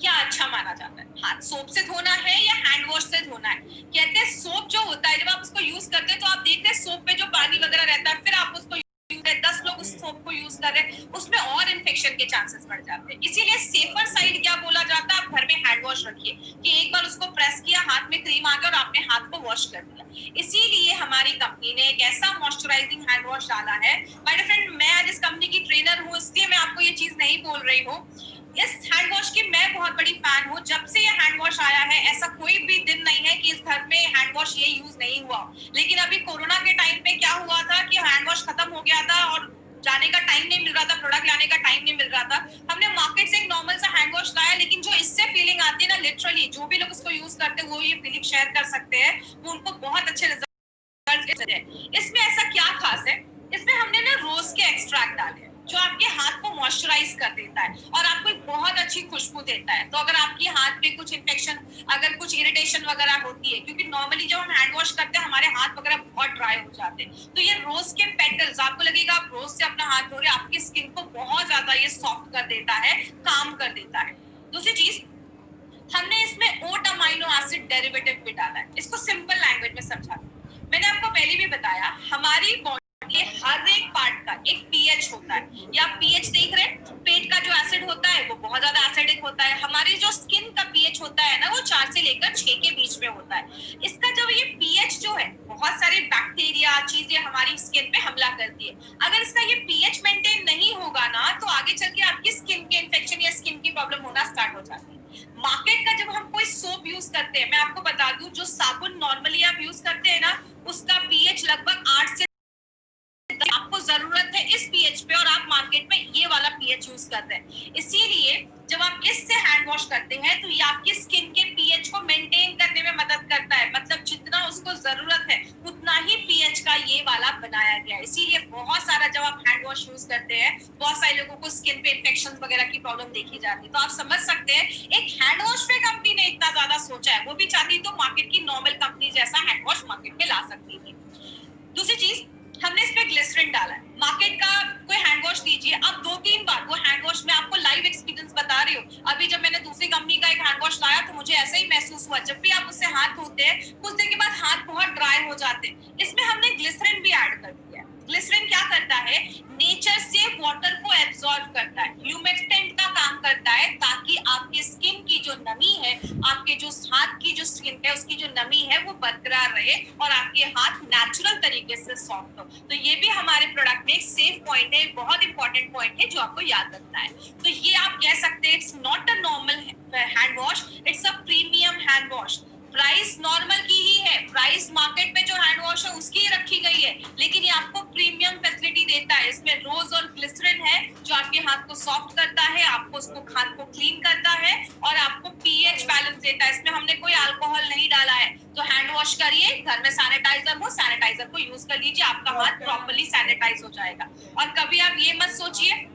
क्या अच्छा माना जाता है, हाथ सोप से धोना है या हैंड वॉश से धोना है? कहते हैं सोप जो होता है जब आप उसको यूज करते हैं तो आप देखते हैं सोप पे जो पानी वगैरह रहता है, फिर आप उसको 10 लोग उस सोप को यूज कर रहे हैं, उसमें और इन्फेक्शन के चांसेस बढ़ जाते हैं। इसीलिए सेफर साइड क्या बोला जाता है, आप घर में हैंड वॉश रखिए कि एक बार उसको प्रेस किया, हाथ में क्रीम आ गया और आपने हाथ को वॉश कर दिया। इसीलिए हमारी कंपनी ने एक ऐसा मॉइस्चराइजिंग हैंड वॉश डाला है। माय फ्रेंड, मैं आज इस कंपनी की ट्रेनर हूँ, इसलिए मैं आपको ये चीज नहीं बोल रही हूँ। इस हैंड वॉश की मैं बहुत बड़ी फैन हूँ। जब से ये हैंड वॉश आया है ऐसा कोई भी दिन नहीं है कि इस घर में हैंड वॉश ये यूज नहीं हुआ। लेकिन अभी कोरोना के टाइम पे क्या हुआ था कि हैंड वॉश खत्म हो गया था और जाने का टाइम नहीं मिल रहा था, प्रोडक्ट लाने का टाइम नहीं मिल रहा था, हमने मार्केट से एक नॉर्मल सा हैंड वॉश लाया, लेकिन जो इससे फीलिंग आती है ना, लिटरली जो भी लोग इसको यूज करते हैं वो ये फीलिंग शेयर कर सकते हैं, वो उनको बहुत अच्छे रिजल्ट है। इसमें ऐसा क्या खास है, इसमें हमने ना रोज के एक्सट्रैक्ट डाले हैं जो आपके हाथ को मॉइस्चराइज कर देता है और आपको एक बहुत अच्छी खुशबू देता है। तो अगर आपके हाथ पे कुछ इन्फेक्शन, अगर कुछ इरिटेशन वगैरह होती है, क्योंकि नॉर्मली जब हम हैंड वॉश करते हैं हमारे हाथ वगैरह बहुत ड्राई हो जाते हैं, तो ये रोज के पेटल्स, आपको लगेगा आप रोज से अपना हाथ धो रहे हैं, आपकी स्किन को बहुत ज्यादा ये सॉफ्ट कर देता है, काम कर देता है। दूसरी चीज, हमने इसमें ओट अमाइनो एसिड डेरिवेटिव भी डाला है। इसको सिंपल लैंग्वेज में समझा, मैंने आपको पहले भी बताया, हमारी बॉडी के हर एक पार्ट का एक पीएच होता है। या पीएच देख रहे हैं, पेट का जो एसिड होता है वो बहुत ज्यादा एसिडिक होता है, हमारी जो स्किन का पीएच होता है ना वो 4 से लेकर 6 के बीच में होता है। इसका जब ये पीएच जो है, बहुत सारे बैक्टीरिया चीजें हमारी स्किन पे हमला करती है, अगर इसका ये पीएच मेंटेन नहीं होगा ना, तो आगे चल के आपकी स्किन के इन्फेक्शन या स्किन की प्रॉब्लम होना स्टार्ट हो जाती है। मार्केट का जब हम कोई सोप यूज करते हैं, मैं आपको बता दूं, जो साबुन नॉर्मली आप यूज करते हैं ना, उसका पीएच लगभग 8 से, आपको जरूरत है इस पीएच पे और आप मार्केट में ये वाला पीएच यूज कर रहे हैं। इसीलिए जब आप इससे हैंड वॉश करते हैं तो ये आपकी स्किन के पीएच को मेंटेन करने में मदद करता है, मतलब जितना उसको जरूरत है उतना ही पीएच का ये वाला बनाया गया है। इसीलिए बहुत सारा जब आप हैंड वॉश यूज करते हैं, बहुत सारे लोगों को स्किन पे इन्फेक्शन वगैरह की प्रॉब्लम देखी जाती है। तो आप समझ सकते हैं एक हैंड वॉश पे कंपनी ने इतना ज्यादा सोचा है, वो भी चाहती तो मार्केट की नॉर्मल कंपनी जैसा हैंड वॉश मार्केट में ला सकती थी। दूसरी चीज, हमने इसमें ग्लिसरीन डाला है। मार्केट का कोई हैंड वॉश लीजिए, आप 2-3 बार वो हैंड वॉश, मैं आपको लाइव एक्सपीरियंस बता रही हूँ, अभी जब मैंने दूसरी कंपनी का एक हैंड वॉश लाया तो मुझे ऐसा ही महसूस हुआ, जब भी आप उससे हाथ धोते हैं कुछ देर के बाद हाथ बहुत ड्राई हो जाते हैं। इसमें हमने ग्लिसरीन भी ऐड कर दिया है। ग्लिसरीन क्या करता है, नेचर से वाटर को एब्जॉर्ब करता है, ह्यूमेक्टेंट का काम करता है, ताकि आपके स्किन की जो नमी है, आपके जो हाथ की जो स्किन है उसकी जो नमी है वो बरकरार रहे और आपके हाथ नेचुरल तरीके से सॉफ्ट हो। तो ये भी हमारे प्रोडक्ट में एक सेफ पॉइंट है, बहुत इंपॉर्टेंट पॉइंट है जो आपको याद रखना है। तो ये आप कह सकते हैं it's not a normal hand wash, it's a premium hand wash. Price normal की ही है, प्राइस मार्केट में जो हैंड वॉश है उसकी ही रखी गई है, लेकिन ये आपको प्रीमियम फैसिलिटी देता है। इसमें रोज और ग्लिसरीन है जो आपके हाथ को सॉफ्ट करता है, आपको उसको हाथ को क्लीन करता है और आपको पीएच बैलेंस देता है। इसमें हमने कोई अल्कोहल नहीं डाला है। तो हैंड वॉश करिए, घर में सैनिटाइजर हो, सैनिटाइजर को यूज कर लीजिए, आपका हाथ प्रॉपर्ली सैनिटाइज हो जाएगा। और कभी आप ये मत सोचिए,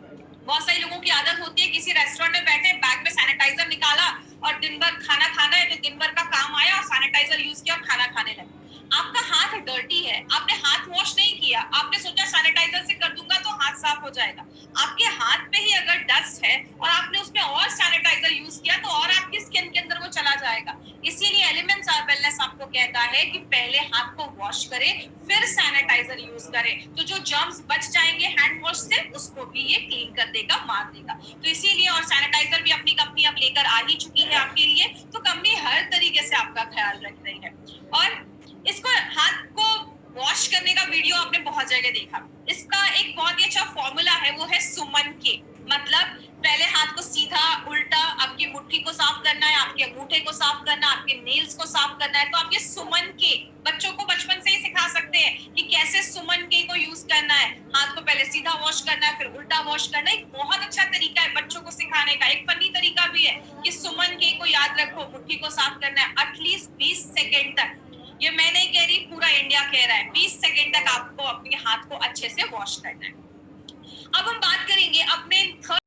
बहुत सारे लोगों की आदत होती है किसी रेस्टोरेंट में बैठे, बैग में सैनिटाइजर निकाला और दिन भर खाना खाना है तो दिन भर का काम आया और सैनिटाइजर यूज किया और खाना खाने लगे। आपका हाथ डर्टी है, आपने हाथ वॉश नहीं किया, आपने सोचा सैनिटाइजर से कर दूंगा तो हाथ साफ हो जाएगा। आपके हाथ पे ही अगर डस्ट है और आपने उसमें और सैनिटाइजर यूज किया तो और आपकी स्किन के अंदर वो चला जाएगा। इसीलिए एलिमेंट्स ऑफ वेलनेस आपको कहता है कि पहले हाथ को वॉश करें फिर सैनिटाइजर यूज करें, तो जो जर्म्स बच जाएंगे हैंड वॉश से उसको भी ये क्लीन कर देगा, मार देगा। तो इसीलिए, और सैनिटाइजर भी अपनी कंपनी अब लेकर आ ही चुकी है आपके लिए, तो कंपनी हर तरीके से आपका ख्याल रख रही है। और इसको हाथ को वॉश करने का वीडियो आपने बहुत जगह देखा, इसका एक बहुत ही अच्छा फॉर्मूला है, वो है सुमन के। मतलब पहले हाथ को सीधा उल्टा, आपकी मुट्ठी को साफ करना है, आपके अंगूठे को साफ करना है, आपके नेल्स को साफ करना है। तो आप ये सुमन के बच्चों को बचपन से ही सिखा सकते हैं कि कैसे सुमन के को यूज करना है। हाथ को पहले सीधा वॉश करना है फिर उल्टा वॉश करना है। एक बहुत अच्छा तरीका है बच्चों को सिखाने का। एक फनी तरीका भी है कि सुमन के को याद रखो, मुट्ठी को साफ करना है एटलीस्ट 20 सेकेंड तक। ये मैं नहीं कह रही, पूरा इंडिया कह रहा है, 20 सेकेंड तक आपको अपने हाथ को अच्छे से वॉश करना है। अब हम बात करेंगे अपने थर्ड,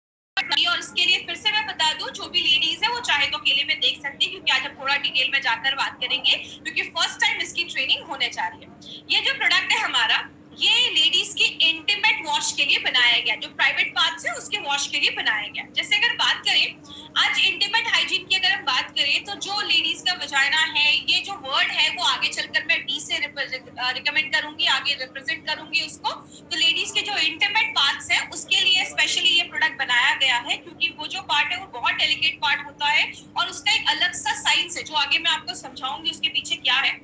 और इसके लिए फिर से मैं बता दूं, जो भी लेडीज है वो चाहे तो अकेले में देख सकती है, क्योंकि आज हम थोड़ा डिटेल में जाकर बात करेंगे, क्योंकि फर्स्ट टाइम इसकी ट्रेनिंग होने जा रही है। ये जो प्रोडक्ट है हमारा, ये लेडीज के इंटीमेट वॉश के लिए बनाया गया, जो प्राइवेट पार्ट्स है उसके वॉश के लिए बनाया गया। जैसे अगर बात करें आज इंटीमेट हाइजीन की, अगर हम बात करें तो जो लेडीज का वजाइना है, ये जो वर्ड है वो आगे चलकर मैं डी से रिकमेंड करूंगी, आगे रिप्रेजेंट करूंगी उसको। तो लेडीज के जो इंटीमेट पार्ट्स है उसके लिए स्पेशली ये प्रोडक्ट बनाया गया है, क्योंकि वो जो पार्ट है वो बहुत डेलिकेट पार्ट होता है और उसका एक अलग सा साइंस है जो आगे मैं आपको समझाऊंगी उसके पीछे क्या है।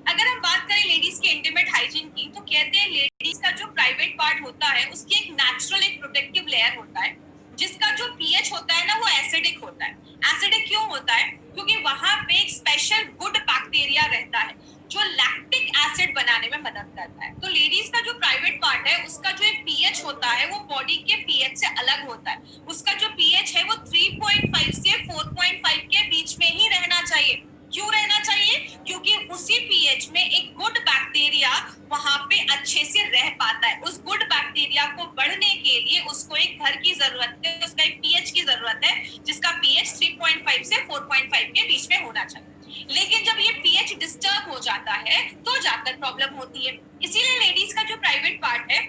अगर हम बात करें लेडीज के इंटीमेट हाइजीन की, तो कहते हैं लेडीज का जो प्राइवेट पार्ट होता है उसकी एक नेचुरल एक प्रोटेक्टिव लेयर होता है, जिसका जो पीएच होता है ना वो एसिडिक होता है। एसिडिक क्यों होता है? क्योंकि वहां पे एक स्पेशल गुड बैक्टीरिया रहता है। जो लैक्टिक एसिड बनाने में मदद करता है। तो लेडीज का जो प्राइवेट पार्ट है उसका जो एक पीएच होता है वो बॉडी के पीएच से अलग होता है। उसका जो पीएच है वो 3.5 से 4.5 के बीच में ही रहना चाहिए। क्यों रहना चाहिए? क्योंकि उसी पीएच में एक गुड बैक्टीरिया वहां पे अच्छे से रह पाता है। उस गुड बैक्टीरिया को बढ़ने के लिए उसको एक घर की जरूरत है, उसका एक पीएच की जरूरत है, जिसका पीएच 3.5 से 4.5 के बीच में होना चाहिए। लेकिन जब ये पीएच डिस्टर्ब हो जाता है तो जाकर प्रॉब्लम होती है। इसीलिए लेडीज का जो प्राइवेट पार्ट है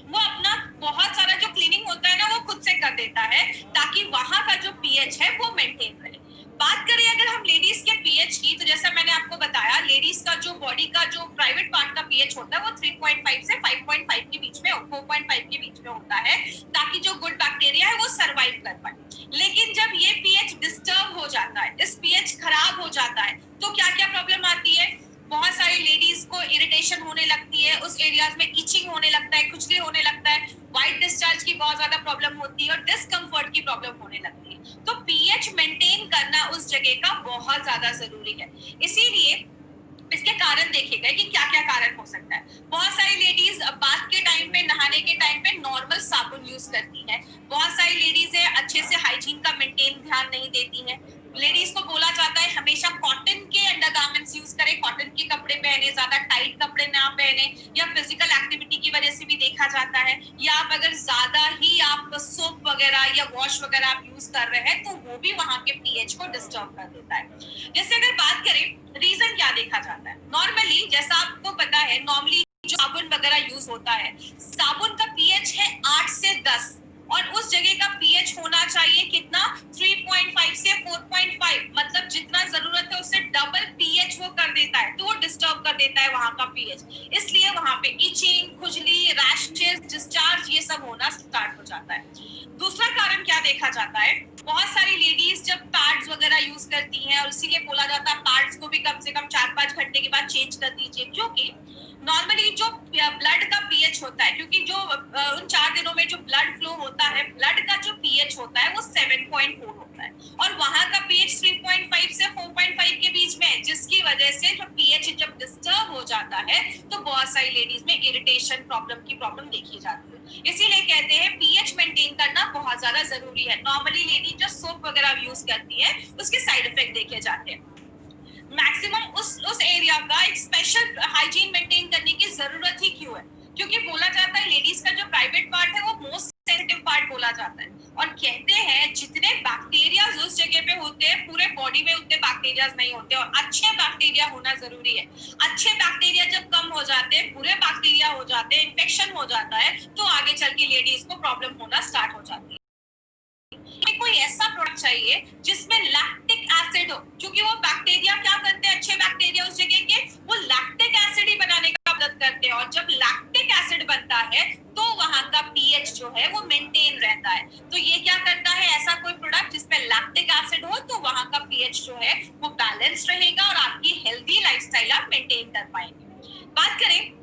वो अपना बहुत सारा जो क्लीनिंग होता है ना वो खुद से कर देता है, ताकि वहां का जो पीएच है वो मेंटेन रहे। बात करें अगर हम लेडीज के पीएच की, तो जैसा मैंने आपको बताया लेडीज का जो बॉडी का जो प्राइवेट पार्ट का पीएच होता है वो 3.5 से 5.5 के बीच में 4.5 के बीच में होता है, ताकि जो गुड बैक्टीरिया है वो सरवाइव कर पाए। लेकिन जब ये पीएच डिस्टर्ब हो जाता है, इस पीएच खराब हो जाता है, तो क्या क्या प्रॉब्लम आती है? बहुत सारी लेडीज को इरिटेशन होने लगती है, उस एरियाज में इचिंग होने लगता है, खुजली होने लगता है, व्हाइट डिस्चार्ज की बहुत ज्यादा प्रॉब्लम होती है और डिस्कम्फर्ट की प्रॉब्लम होने लगती है। तो पीएच मेंटेन करना उस जगह का बहुत ज्यादा जरूरी है। इसीलिए इसके कारण देखे गए कि क्या क्या कारण हो सकता है। बहुत सारी लेडीज बाथ के टाइम पे, नहाने के टाइम पे नॉर्मल साबुन यूज करती है। बहुत सारी लेडीज है अच्छे से हाइजीन का मेंटेन ध्यान नहीं देती हैं। लेडीज को बोला जाता है हमेशा कॉटन के अंडरगारमेंट्स यूज करें, कॉटन के कपड़े पहने, ज्यादा टाइट कपड़े ना पहने, या फिजिकल एक्टिविटी की वजह से भी देखा जाता है, या आप अगर ज्यादा ही आप सोप वगैरह या वॉश वगैरह आप यूज कर रहे हैं तो वो भी वहां के पीएच को डिस्टर्ब कर देता है। जैसे अगर बात करें रीजन क्या देखा जाता है, नॉर्मली जैसा आपको पता है नॉर्मली जो साबुन वगैरह यूज होता है, साबुन का पीएच है 8 से 10 और उस जगह का पीएच होना चाहिए कितना? 3.5 से 4.5, मतलब जितना जरूरत है उससे डबल पीएच वो कर देता है, तो वो डिस्टर्ब कर देता है वहां का पीएच। इसलिए वहां पे इचिंग, खुजली, रैशेस, डिस्चार्ज ये सब होना स्टार्ट हो जाता है। दूसरा कारण क्या देखा जाता है, बहुत सारी लेडीज जब पैड्स वगैरह यूज करती हैं, और इसीलिए बोला जाता है पैड्स को भी कम से कम 4-5 घंटे के बाद चेंज कर दीजिए, क्योंकि नॉर्मली जो ब्लड का पीएच होता है, क्योंकि जो उन 4 दिनों में जो ब्लड फ्लो होता है, ब्लड का जो पीएच होता है वो 7.4 होता है और वहां का पीएच 3.5 से 4.5 के बीच में है, जिसकी वजह से जो पीएच जब डिस्टर्ब हो जाता है तो बहुत सारी लेडीज में इरिटेशन प्रॉब्लम देखी जाती है। इसीलिए कहते हैं पीएच मेंटेन करना बहुत ज्यादा जरूरी है। नॉर्मली लेडी जो सोप वगैरह यूज करती है उसके साइड इफेक्ट देखे जाते हैं। मैक्सिमम उस एरिया का एक स्पेशल हाइजीन मेंटेन करने की जरूरत ही क्यों है? क्योंकि बोला जाता है लेडीज का जो प्राइवेट पार्ट है वो मोस्ट सेंसिटिव पार्ट बोला जाता है, और कहते हैं जितने बैक्टीरियाज उस जगह पे होते हैं पूरे बॉडी में उतने बैक्टीरियाज नहीं होते, और अच्छे बैक्टीरिया होना जरूरी है। अच्छे बैक्टीरिया जब कम हो जाते हैं, बुरे बैक्टीरिया हो जाते हैं, इन्फेक्शन हो जाता है, तो आगे चल के लेडीज को प्रॉब्लम होना स्टार्ट हो जाती है। कोई ऐसा प्रोडक्ट चाहिए जिसमें लैक्टिक एसिड हो, क्योंकि वो बैक्टीरिया क्या करते हैं, अच्छे बैक्टीरिया उस जगह के वो लैक्टिक एसिड ही बनाने का मदद करते हैं, और जब लैक्टिक एसिड बनता है तो वहां का पीएच जो है वो मेंटेन रहता है। तो ये क्या करता है, ऐसा कोई प्रोडक्ट जिसमें लैक्टिक एसिड हो तो वहां का पीएच जो है वो बैलेंस रहेगा और आपकी हेल्दी लाइफस्टाइल आप मेंटेन कर पाएंगे। बात करें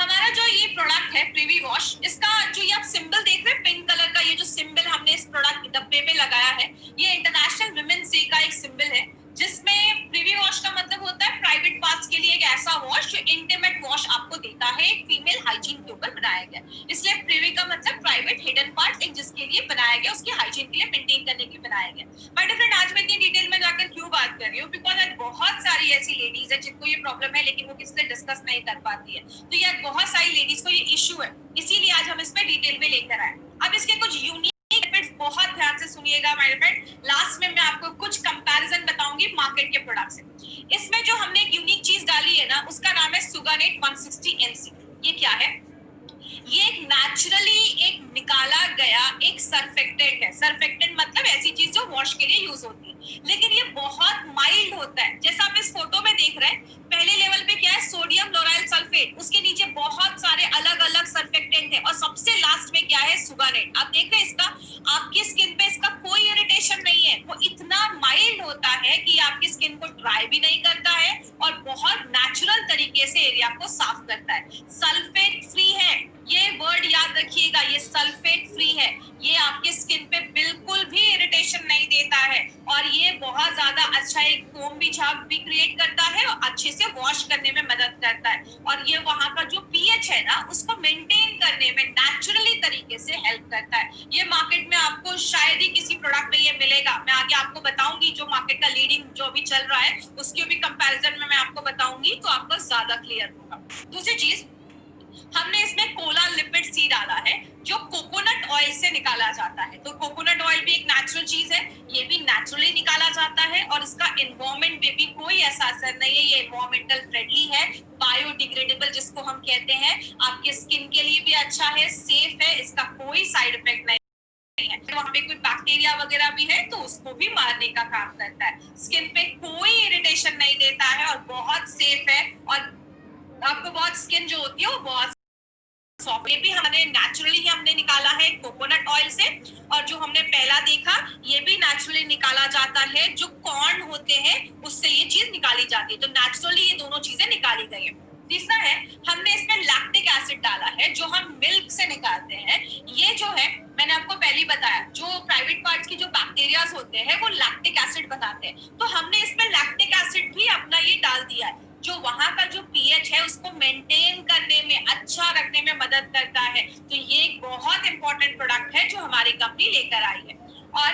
हमारा जो ये प्रोडक्ट है प्रिवी वॉश, इसका जो ये आप सिंबल देख रहे हैं पिंक कलर का, ये जो सिंबल हमने इस प्रोडक्ट डब्बे में लगाया है, ये इंटरनेशनल वुमेन्स डे का एक सिंबल है, जिसमें प्रिवी वॉश का मतलब होता है प्राइवेट पार्ट्स के लिए एक ऐसा वॉश जो इंटीमेट वॉश आपको देता है, एक फीमेल हाइजीन के ऊपर बनाया गया। इसलिए प्रिवी का मतलब प्राइवेट हिडन पार्ट्स, एक जिसके लिए बनाया गया, उसकी हाइजीन के लिए मेंटेन करने के लिए बनाया गया। बट फ्रेंड आज मैं इतनी डिटेल में जाकर क्यों बात कर रही हूँ, बिकॉज आज बहुत सारी ऐसी लेडीज है जिनको ये प्रॉब्लम है लेकिन वो किसी से डिस्कस नहीं कर पाती है। तो यार बहुत सारी लेडीज को ये इश्यू है, इसीलिए आज हम इस पे डिटेल में लेकर आए। अब इसके कुछ यूनिक बेनिफिट्स बहुत ध्यान से सुनिएगा मेरे फ्रेंड, लास्ट में मैं आपको कुछ कंपैरिजन बताऊंगी मार्केट के प्रोडक्ट से। इसमें जो हमने एक यूनिक चीज डाली है ना, उसका नाम है सुगानेट 160 NC। ये क्या है? ये एक नेचुरली एक निकाला गया एक सर्फेक्टेंट है। सर्फेक्टेंट मतलब ऐसी चीज जो वॉश के लिए यूज होती है, लेकिन ये बहुत माइल्ड होता है। जैसा आप इस फोटो में देख रहे हैं, पहले लेवल पे क्या है, सोडियम लोराइल सल्फेट, उसके नीचे बहुत सारे अलग अलग सर्फेक्टेंट है, और सबसे लास्ट में क्या है, सुगानेट। आप देख रहे हैं इसका, आपकी स्किन पे इसका कोई इरिटेशन नहीं है, वो इतना माइल्ड होता है कि आपकी स्किन को ड्राई भी नहीं करता है और बहुत नेचुरल तरीके से एरिया को साफ करता है। सल्फेट फ्री है, ये वर्ड याद रखिएगा, ये सल्फेट फ्री है, ये आपकी स्किन पे बिल्कुल भी इरिटेशन इरिटेशन नहीं देता है, और ये बहुत ज्यादा अच्छा एक फोम भी झाग भी क्रिएट करता है और अच्छे से वॉश करने में मदद करता है, और ये वहां का जो पीएच है ना उसको मेंटेन करने में नेचुरली तरीके से हेल्प करता है। ये मार्केट में आपको शायद ही किसी प्रोडक्ट में ये मिलेगा। मैं आगे आपको बताऊंगी जो मार्केट का लीडिंग जो अभी चल रहा है उसके भी कंपैरिजन में मैं आपको बताऊंगी, तो आपको ज्यादा क्लियर होगा। दूसरी चीज, हमने इसमें कोला लिपिड सी डाला है जो कोकोनट ऑयल से निकाला जाता है। तो कोकोनट ऑयल भी एक नेचुरल चीज है, ये भी नेचुरली निकाला जाता है, और इसका एनवायरमेंट पे भी कोई ऐसा असर नहीं है। ये एनवायरमेंटल फ्रेंडली है, बायोडिग्रेडेबल जिसको हम कहते हैं, आपके स्किन के लिए भी अच्छा है, सेफ है, इसका कोई साइड इफेक्ट नहीं है। वहाँ पे कोई बैक्टीरिया वगैरह भी है तो उसको भी मारने का काम करता है। स्किन पे कोई इरिटेशन नहीं देता है और बहुत सेफ है, और आपको बहुत स्किन जो होती है वो बहुत सॉफ्ट। ये भी हमने नेचुरली हमने निकाला है कोकोनट ऑयल से, और जो हमने पहला देखा ये भी नेचुरली निकाला जाता है, जो कॉर्न होते हैं उससे ये चीज निकाली जाती है। तो नेचुरली ये दोनों चीजें निकाली गई है। तीसरा है, हमने इसमें लैक्टिक एसिड डाला है जो हम मिल्क से निकालते हैं। ये जो है मैंने आपको पहले ही बताया, जो प्राइवेट पार्ट्स की जो बैक्टीरियाज होते हैं वो लैक्टिक एसिड बनाते हैं, तो हमने इसमें लैक्टिक एसिड भी अपना ये डाल दिया है, जो वहां का जो पीएच है उसको मेंटेन करने में, अच्छा रखने में मदद करता है। तो ये एक बहुत इंपॉर्टेंट प्रोडक्ट है जो हमारी कंपनी लेकर आई है। और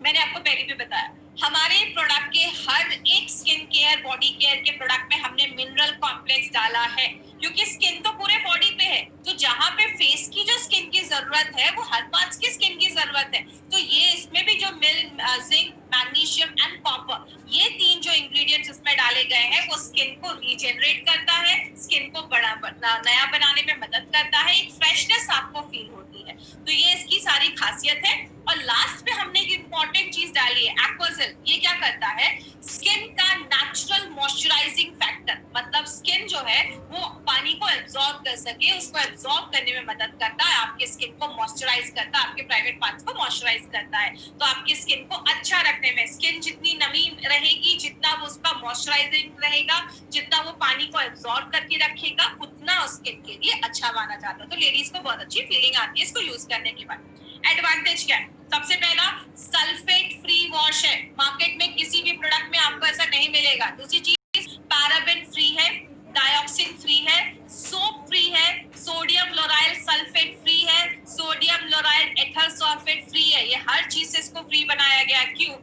मैंने आपको पहले भी बताया, हमारे प्रोडक्ट के हर एक स्किन केयर, बॉडी केयर के प्रोडक्ट में हमने मिनरल कॉम्प्लेक्स डाला है, क्योंकि स्किन तो पूरे बॉडी पे है, तो जहां पे फेस की जो स्किन की जरूरत है वो हर पार्ट्स की स्किन की जरूरत है। तो ये इसमें भी जो जिंक, मैग्नीशियम एंड कॉपर, ये तीन जो इंग्रेडिएंट्स इसमें डाले गए हैं वो स्किन को रीजनरेट करता है, स्किन को नया बनाने में मदद करता है, एक फ्रेशनेस आपको फील होती है। तो ये इसकी सारी खासियत है। और लास्ट में हमने एक इंपॉर्टेंट चीज डाली है, एक्वाजेल। ये क्या करता है, स्किन का नेचुरल मॉइस्चराइजिंग फैक्टर, मतलब स्किन जो है वो पानी को एब्जॉर्ब कर सके, उसको एब्जॉर्ब करने में मदद करता है, आपके स्किन को मॉइस्चराइज करता है, आपके प्राइवेट पार्ट्स को मॉइस्चराइज करता है। तो आपकी स्किन को अच्छा रखने में, स्किन जितनी नमी रहेगी, जितना वो उसका मॉइस्चराइजिंग रहेगा, जितना वो पानी को एब्जॉर्ब करके रखेगा, उतना स्किन के लिए अच्छा माना जाता है। तो लेडीज को बहुत अच्छी फीलिंग आती है इसको यूज करने के बाद। एडवांटेज क्या है? सबसे पहला, सल्फेट फ्री वॉश है, मार्केट में किसी भी प्रोडक्ट में आपको ऐसा नहीं मिलेगा। दूसरी चीज, पैराबेन फ्री है, डाइऑक्सिन फ्री है, सोप फ्री है, सोडियम लोराइल सल्फेट फ्री है, सोडियम लोराइल एथर सल्फेट फ्री है। ये हर चीज से इसको फ्री बनाया गया। क्यों?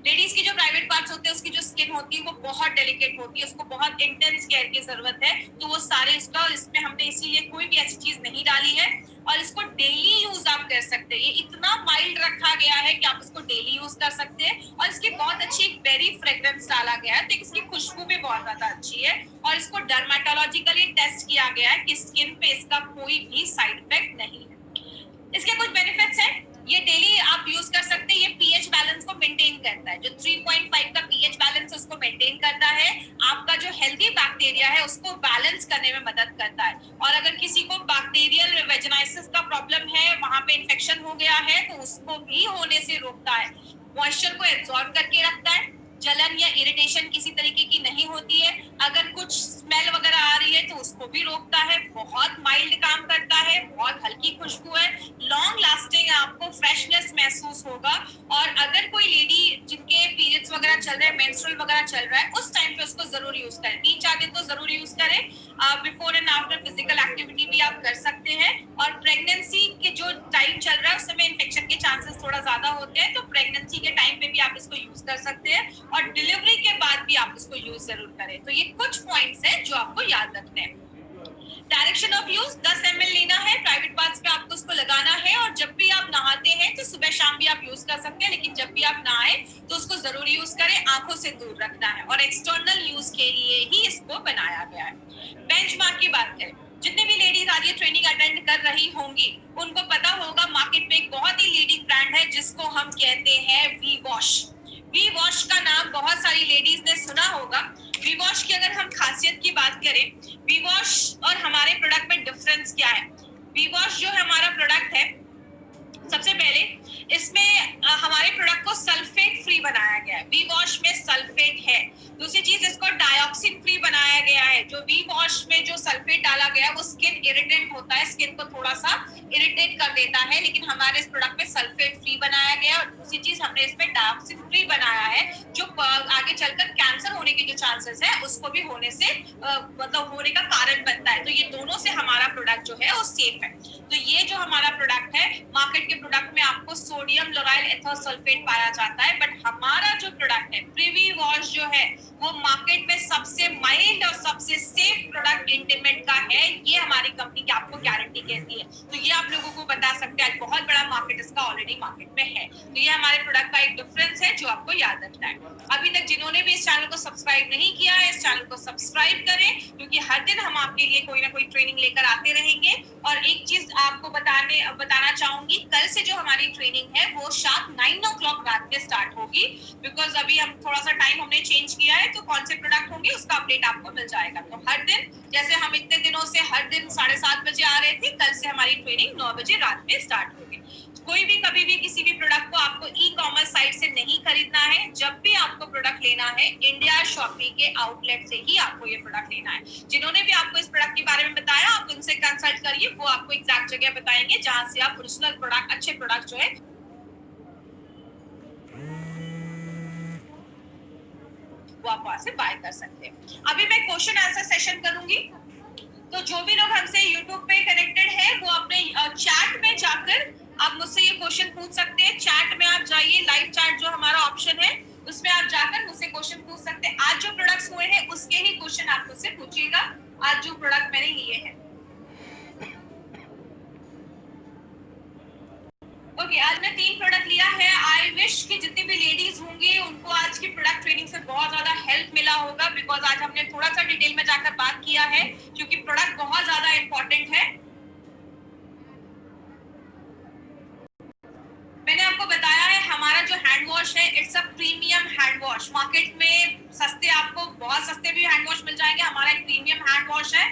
लेडीज की जो प्राइवेट पार्ट्स होते हैं उसकी जो स्किन होती है वो बहुत डेलिकेट होती है, उसको बहुत इंटेंस केयर की जरूरत है, तो वो सारे इसका इसमें हमने इसीलिए कोई भी ऐसी चीज नहीं डाली है। और इसको डेली यूज आप कर सकते हैं, ये इतना माइल्ड रखा गया है कि आप इसको डेली यूज कर सकते हैं। और इसकी बहुत अच्छी बेरी फ्रेग्रेंस डाला गया है, तो इसकी खुशबू भी बहुत ज्यादा अच्छी है। और इसको डर्मेटोलॉजिकली टेस्ट किया गया है कि स्किन पे इसका कोई भी साइड इफेक्ट नहीं है। इसके कुछ बेनिफिट्स हैं, ये डेली आप यूज कर सकते हैं। ये पीएच बैलेंस को मेंटेन करता है, जो 3.5 का पीएच बैलेंस उसको मेंटेन करता है, आपका जो हेल्दी बैक्टीरिया है उसको बैलेंस करने में मदद करता है। और अगर किसी को बैक्टीरियल वेजिनाइसिस का प्रॉब्लम है, वहां पे इन्फेक्शन हो गया है, तो उसको भी होने से रोकता है, मॉइस्चर को एब्जॉर्ब करके रखता है, जलन या इरिटेशन किसी तरीके की नहीं होती है, अगर कुछ स्मेल वगैरह आ रही है तो उसको भी रोकता है, बहुत माइल्ड काम करता है, बहुत हल्की खुशबू है, लॉन्ग लास्टिंग, आपको फ्रेशनेस महसूस होगा। और अगर कोई लेडी जिनके पीरियड्स वगैरह चल रहे हैं, मेंस्ट्रुअल वगैरह चल रहा है, उस टाइम पे उसको जरूर यूज करें, 3-4 दिन तो जरूर यूज करें। Before and after physical activity भी आप कर सकते हैं। और प्रेगनेंसी के जो टाइम चल रहा है उस समय इन्फेक्शन के चांसेस थोड़ा ज्यादा होते हैं, तो प्रेगनेंसी के टाइम पे भी आप इसको यूज कर सकते हैं, और डिलीवरी के बाद भी आप इसको यूज जरूर करें। तो ये कुछ पॉइंट्स हैं जो आपको याद रखने हैं। डायरेक्शन ऑफ यूज, 10 ml लेना है, प्राइवेट पार्ट्स पे आपको उसको लगाना है, और जब भी आप नहाते हैं तो सुबह शाम भी आप यूज कर सकते हैं, लेकिन जब भी आप नहाए तो उसको जरूर यूज करें, आंखों से दूर रखना है, और एक्सटर्नल यूज के लिए ही इसको बनाया गया है। बेंचमार्क की बात करें, जितने भी लेडीज आज ये ट्रेनिंग अटेंड कर रही होंगी उनको पता होगा मार्केट में एक बहुत ही लीडिंग ब्रांड है जिसको हम कहते हैं वी वॉश। वी वॉश का नाम बहुत सारी लेडीज ने सुना होगा। वी वॉश की अगर हम खासियत की बात करें, वी वॉश और हमारे प्रोडक्ट में डिफरेंस क्या है? वी वॉश जो हमारा प्रोडक्ट है, सबसे पहले इसमें हमारे प्रोडक्ट को सल्फेट फ्री बनाया गया है, वी वॉश में सल्फेट है। दूसरी चीज, इसको डाइऑक्सिन फ्री बनाया गया है, जो वी वॉश में जो सल्फेट डाला गया है वो स्किन इरिटेंट होता है, स्किन को थोड़ा सा इरिटेट कर देता है, लेकिन हमारे इस प्रोडक्ट में सल्फेट फ्री बनाया गया है और दूसरी चीज हमने इसमें डायोक्सिन फ्री बनाया है, जो आगे चलकर कैंसर होने के जो चांसेस है उसको भी होने से मतलब होने का कारण बनता है। तो ये दोनों से हमारा प्रोडक्ट जो है वो सेफ है। तो ये जो हमारा प्रोडक्ट है, मार्केट के प्रोडक्ट में आपको सोडियम लोराइल एथोसल्फेट पाया जाता है, बट हमारा जो प्रोडक्ट है प्रिवी वॉश जो है वो मार्केट में सबसे माइल्ड और सबसे सेफ प्रोडक्ट इंटीमेट का है। ये हमारी कंपनी की आपको गारंटी कहती है। तो ये आप लोगों को बता सकते हैं, बहुत बड़ा मार्केट इसका ऑलरेडी मार्केट में है। तो ये हमारे प्रोडक्ट का एक डिफरेंस है जो आपको याद रखना है। अभी तक जिन्होंने भी इस चैनल को सब्सक्राइब नहीं किया है, इस चैनल को सब्सक्राइब करें, क्योंकि हर दिन हम आपके लिए कोई ना कोई ट्रेनिंग लेकर आते रहेंगे। और एक चीज आपको बताना चाहूंगी, कल से जो हमारी ट्रेनिंग है वो शार्प 9 o'clock रात में स्टार्ट होगी, बिकॉज अभी हम थोड़ा सा टाइम हमने चेंज किया है, तो कौन से प्रोडक्ट होंगे उसका अपडेट आपको मिल जाएगा। तो हर दिन, जैसे हम इतने दिनों से हर दिन 7:30 बजे आ रहे थे, कल से हमारी ट्रेनिंग 9 बजे रात में स्टार्ट होगी। कोई भी कभी भी किसी भी प्रोडक्ट को आपको ई कॉमर्स साइट से नहीं खरीदना है। जब भी आपको प्रोडक्ट लेना है, इंडिया शॉपी के आउटलेट से ही आपको ये प्रोडक्ट लेना है। जिन्होंने भी आपको इस प्रोडक्ट के बारे में बताया, आप उनसे कंसल्ट करिए, वो आपको एग्जैक्ट जगह बताएंगे जहां से आप ओरिजिनल प्रोडक्ट, अच्छे प्रोडक्ट जो है वो आप वहां से बाय कर सकते हैं। अभी मैं क्वेश्चन आंसर सेशन करूंगी, तो जो भी लोग हमसे YouTube पे कनेक्टेड है वो अपने चैट में जाकर आप मुझसे ये क्वेश्चन पूछ सकते हैं। चैट में आप जाइए, लाइव चैट जो हमारा ऑप्शन है उसमें आप जाकर मुझसे क्वेश्चन पूछ सकते हैं। आज जो प्रोडक्ट्स हुए हैं उसके ही क्वेश्चन आप मुझसे पूछिएगा, आज जो प्रोडक्ट मैंने लिए हैं। ओके, आज मैं 3 प्रोडक्ट लिया है। आई विश कि जितनी भी लेडीज होंगी उनको आज की प्रोडक्ट ट्रेनिंग से बहुत ज्यादा हेल्प मिला होगा, बिकॉज आज हमने थोड़ा सा डिटेल में जाकर बात किया है, क्योंकि प्रोडक्ट बहुत ज्यादा इंपॉर्टेंट है। मैंने आपको बताया है हमारा जो हैंड वॉश है, it's a premium hand wash. Market में सस्ते, आपको बहुत सस्ते भी हैंड वॉश मिल जाएंगे, हमारा एक प्रीमियम हैंड वॉश है।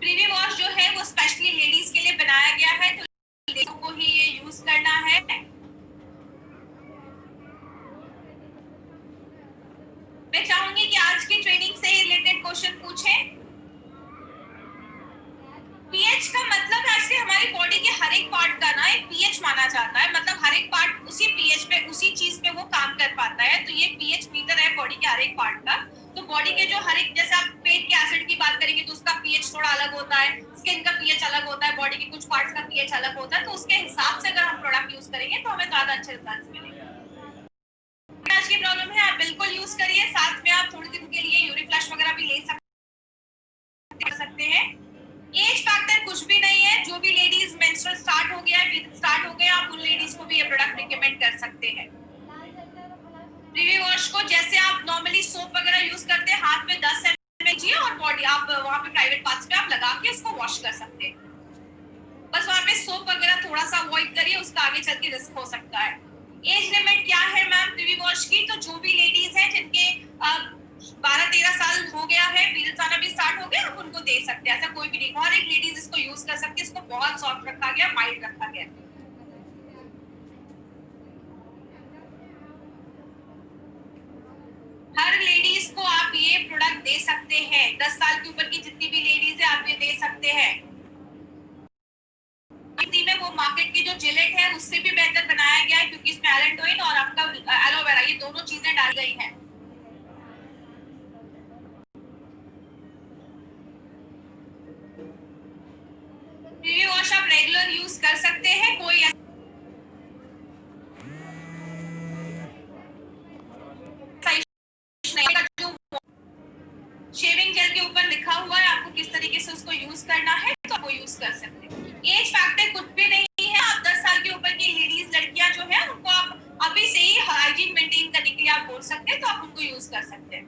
प्रीमियम वॉश जो है वो स्पेशली लेडीज के लिए बनाया गया है, तो लेडीज को ही ये यूज करना है। मैं चाहूंगी कि आज की ट्रेनिंग से रिलेटेड क्वेश्चन पूछें। पीएच का मतलब ऐसे हमारी बॉडी के हर एक पार्ट का ना एक पीएच माना जाता है, मतलब हर एक पार्ट उसी पीएच पे, उसी चीज पे वो काम कर पाता है। तो ये पीएच मीटर है बॉडी के हर एक पार्ट का। तो बॉडी के जो हर एक, जैसे आप पेट के एसिड की बात करेंगे तो उसका पीएच थोड़ा अलग होता है, स्किन का पीएच अलग होता है, बॉडी के कुछ पार्ट्स का पीएच अलग होता है। तो उसके हिसाब से अगर हम प्रोडक्ट यूज करेंगे तो हमें ज्यादा अच्छे रिजल्ट्स मिलेंगे। आज की प्रॉब्लम है, आप बिल्कुल यूज करिए। साथ में आप थोड़ी दिन के लिए यूरिन फ्लश वगैरह भी ले सकते हैं। एज फैक्टर कुछ भी नहीं है। जो भी लेडीज मेंस्ट्रुअल स्टार्ट हो गया है, स्टार्ट हो गया, आप उन लेडीज को भी ये प्रोडक्ट रिकमेंड कर सकते हैं। प्रीवी वॉश को जैसे आप नॉर्मली सोप वगैरह यूज करते हैं, हाथ में 10 ml लीजिए और बॉडी आप वहां पे प्राइवेट पार्ट्स पे आप लगा के इसको वॉश कर सकते हैं। बस वहां पे सोप वगैरह थोड़ा सा अवॉइड करिए, उसका आगे चल के रिस्क हो सकता है। एज लिमिट क्या है मैम प्रीवी वॉश की? तो जो भी लेडीज हैं जिनके 12-13 साल हो गया है, पीरियड्स आना भी स्टार्ट हो गया, आप उनको दे सकते हैं। ऐसा कोई भी नहीं, हर एक लेडीज इसको यूज कर सकती है। इसको बहुत सॉफ्ट रखा गया, माइल्ड रखा गया। हर लेडीज को आप ये प्रोडक्ट दे सकते हैं। 10 साल के ऊपर की जितनी भी लेडीज है आप ये दे सकते हैं। में वो मार्केट की जो जिलेट है उससे भी बेहतर बनाया गया है, क्योंकि इसमें एलेंडोइन और आपका एलोवेरा, ये दोनों चीजें डाल गई हैं। प्रीवी वॉश आप रेगुलर यूज कर सकते हैं, कोई शेविंग जेल के ऊपर लिखा हुआ है आपको किस तरीके से उसको यूज करना है, तो आप वो यूज कर सकते हैं। एज फैक्टर कुछ भी नहीं है। आप 10 साल के ऊपर की लेडीज, लड़कियां जो है, उनको आप अभी से ही हाइजीन मेंटेन करने के लिए आप बोल सकते हैं, तो आप उनको यूज कर सकते हैं।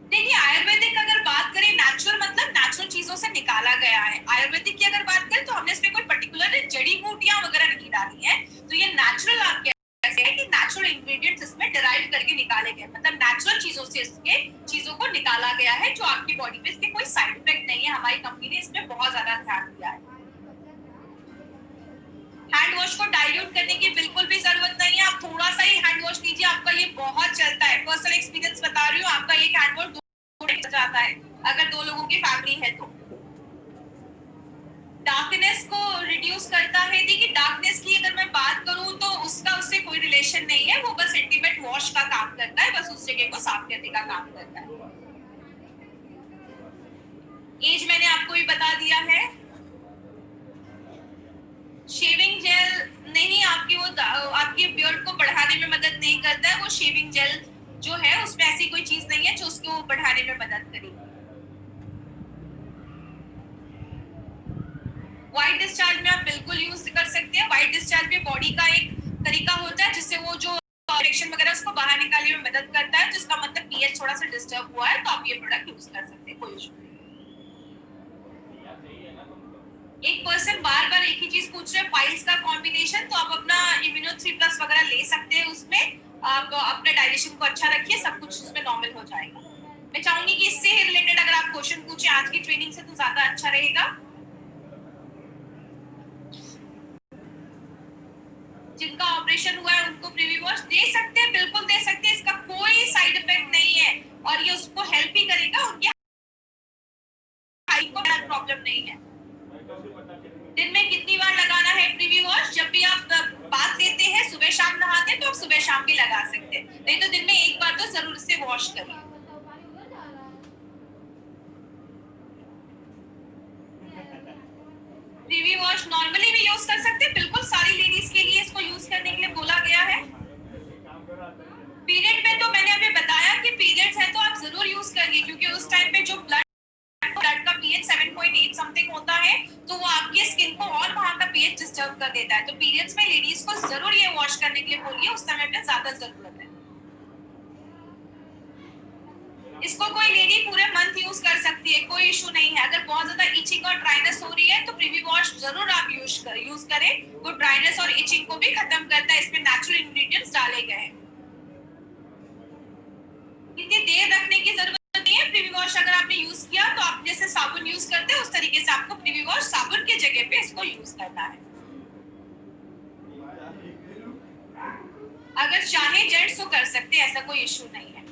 देखिए, आयुर्वेदिक अगर बात करें, नेचुरल मतलब नेचुरल चीजों से निकाला गया है। आयुर्वेदिक की अगर बात करें तो हमने इसमें कोई पर्टिकुलर जड़ी बूटियां वगैरह नहीं डाली है। तो ये नेचुरल, आप कैसे है कि नेचुरल इंग्रेडिएंट्स इसमें डिराइव करके निकाले गए, मतलब नेचुरल चीजों से इसके चीजों को निकाला गया है, जो आपकी बॉडी पे इसके कोई साइड इफेक्ट नहीं है। हमारी कंपनी ने इसमें बहुत ज्यादा ध्यान दिया है। हैंड वॉश को डाइल्यूट करने की बिल्कुल भी जरूरत नहीं है। आप थोड़ा सा ही हैंड वॉश कीजिए, आपका ये बहुत चलता है। पर्सनल एक्सपीरियंस बता रही हूँ, आपका एक हैंड वॉश जाता आता है अगर 2 लोगों की फैमिली है तो। डार्कनेस को रिड्यूस करता है। देखिए डार्कनेस की अगर मैं बात करूं तो उसका उससे कोई रिलेशन नहीं है, वो बस इंटीमेट वॉश का काम करता है, बस उस जगह को साफ करने का काम करता है। एज मैंने आपको भी बता दिया है। शेविंग जेल नहीं, आपकी बियर्ड को बढ़ाने में मदद नहीं करता है। वो शेविंग जेल जो है उसमें ऐसी कोई चीज नहीं है जो उसको बढ़ाने में मदद करेगी। व्हाइट डिस्चार्ज में आप बिल्कुल यूज कर सकते हैं। व्हाइट डिस्चार्ज भी बॉडी का एक तरीका होता है जिससे वो जो इन्फेक्शन वगैरह उसको बाहर निकालने में मदद करता है, जिसका मतलब पीएच थोड़ा सा डिस्टर्ब हुआ है तो आप ये प्रोडक्ट यूज कर सकते हैं, कोई इशू नहीं। एक पर्सन बार बार एक ही चीज पूछ रहे हैं, फाइल्स का कॉम्बिनेशन, तो आप अपना इम्यूनो 3+ वगैरह ले सकते हैं। उसमें आप अपने डाइजेशन को अच्छा रखिए, सब कुछ उसमें नॉर्मल हो जाएगा। मैं चाहूंगी कि इससे रिलेटेड अगर आप क्वेश्चन पूछे आज की ट्रेनिंग से तो ज्यादा अच्छा रहेगा। जिनका ऑपरेशन हुआ है उनको प्रीवी वॉश दे सकते हैं, बिल्कुल दे सकते हैं, इसका कोई साइड इफेक्ट नहीं है और ये उसको हेल्प ही करेगा, उनकी हाइट को प्रॉब्लम नहीं है। दिन में कितनी बार लगाना है प्रीवी वॉश? जब भी आप बात लेते हैं, सुबह शाम नहाते हैं तो आप सुबह शाम भी लगा सकते हैं, नहीं तो दिन में एक बार तो जरूर से वॉश करिए। प्रीवी वॉश नॉर्मली भी यूज कर सकते हैं, बिल्कुल सारी लेडीज के लिए इसको यूज करने के लिए बोला गया है। पीरियड में तो मैंने अभी बताया कि पीरियड्स है तो आप जरूर यूज करिए, क्योंकि उस टाइम पे जो ब्लड का पीएच 7.8 समथिंग होता है तो वो आपकी स्किन को और वहां का पीएच डिस्टर्ब कर देता है। तो पीरियड्स में लेडीज को जरूर ये वॉश करने के लिए बोलिए, उस समय पे ज्यादा जरूरत है। इसको कोई लेडी पूरे मंथ यूज कर सकती है, कोई इशू नहीं है। अगर बहुत ज्यादा इचिंग और ड्राइनेस हो रही है तो प्रीवी वॉश जरूर आप यूज करें, वो ड्राइनेस और इचिंग को भी खत्म करता है, इसमें नेचुरल इंग्रेडिएंट्स डाले गए हैं। इतनी देर रखने की जरूरत नहीं है। प्रीवी वॉश अगर आपने यूज किया तो आप जैसे साबुन यूज करते हैं उस तरीके से आपको प्रीवी वॉश साबुन की जगह पे इसको यूज करना है। अगर चाहे जेंट्स तो कर सकते हैं, ऐसा कोई इशू नहीं है।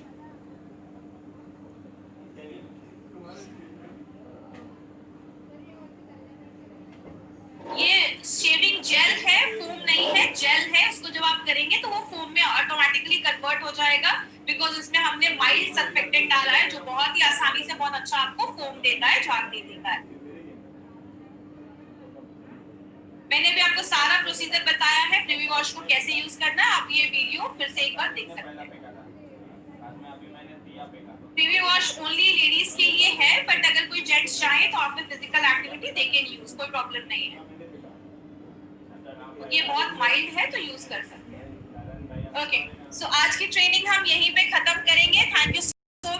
ये शेविंग जेल है, फोम नहीं है, जेल है। उसको जब आप करेंगे तो वो फोम में ऑटोमेटिकली कन्वर्ट हो जाएगा, बिकॉज इसमें हमने माइल्ड सर्फेक्टेंट डाला है जो बहुत ही आसानी से बहुत अच्छा आपको फोम देता है, झाग दे देता है। मैंने भी आपको सारा प्रोसीजर बताया है प्रीवी वॉश को कैसे यूज करना है, आप ये वीडियो फिर से एक बार देख सकते हैं। प्रीवी वॉश ओनली लेडीज के लिए है, बट अगर कोई जेंट्स चाहे तो आपने फिजिकल एक्टिविटी दे के यूज, कोई प्रॉब्लम नहीं है। ये बहुत माइल्ड है तो यूज कर सकते हैं। ओके, सो आज की ट्रेनिंग हम यहीं पे खत्म करेंगे। Thank you.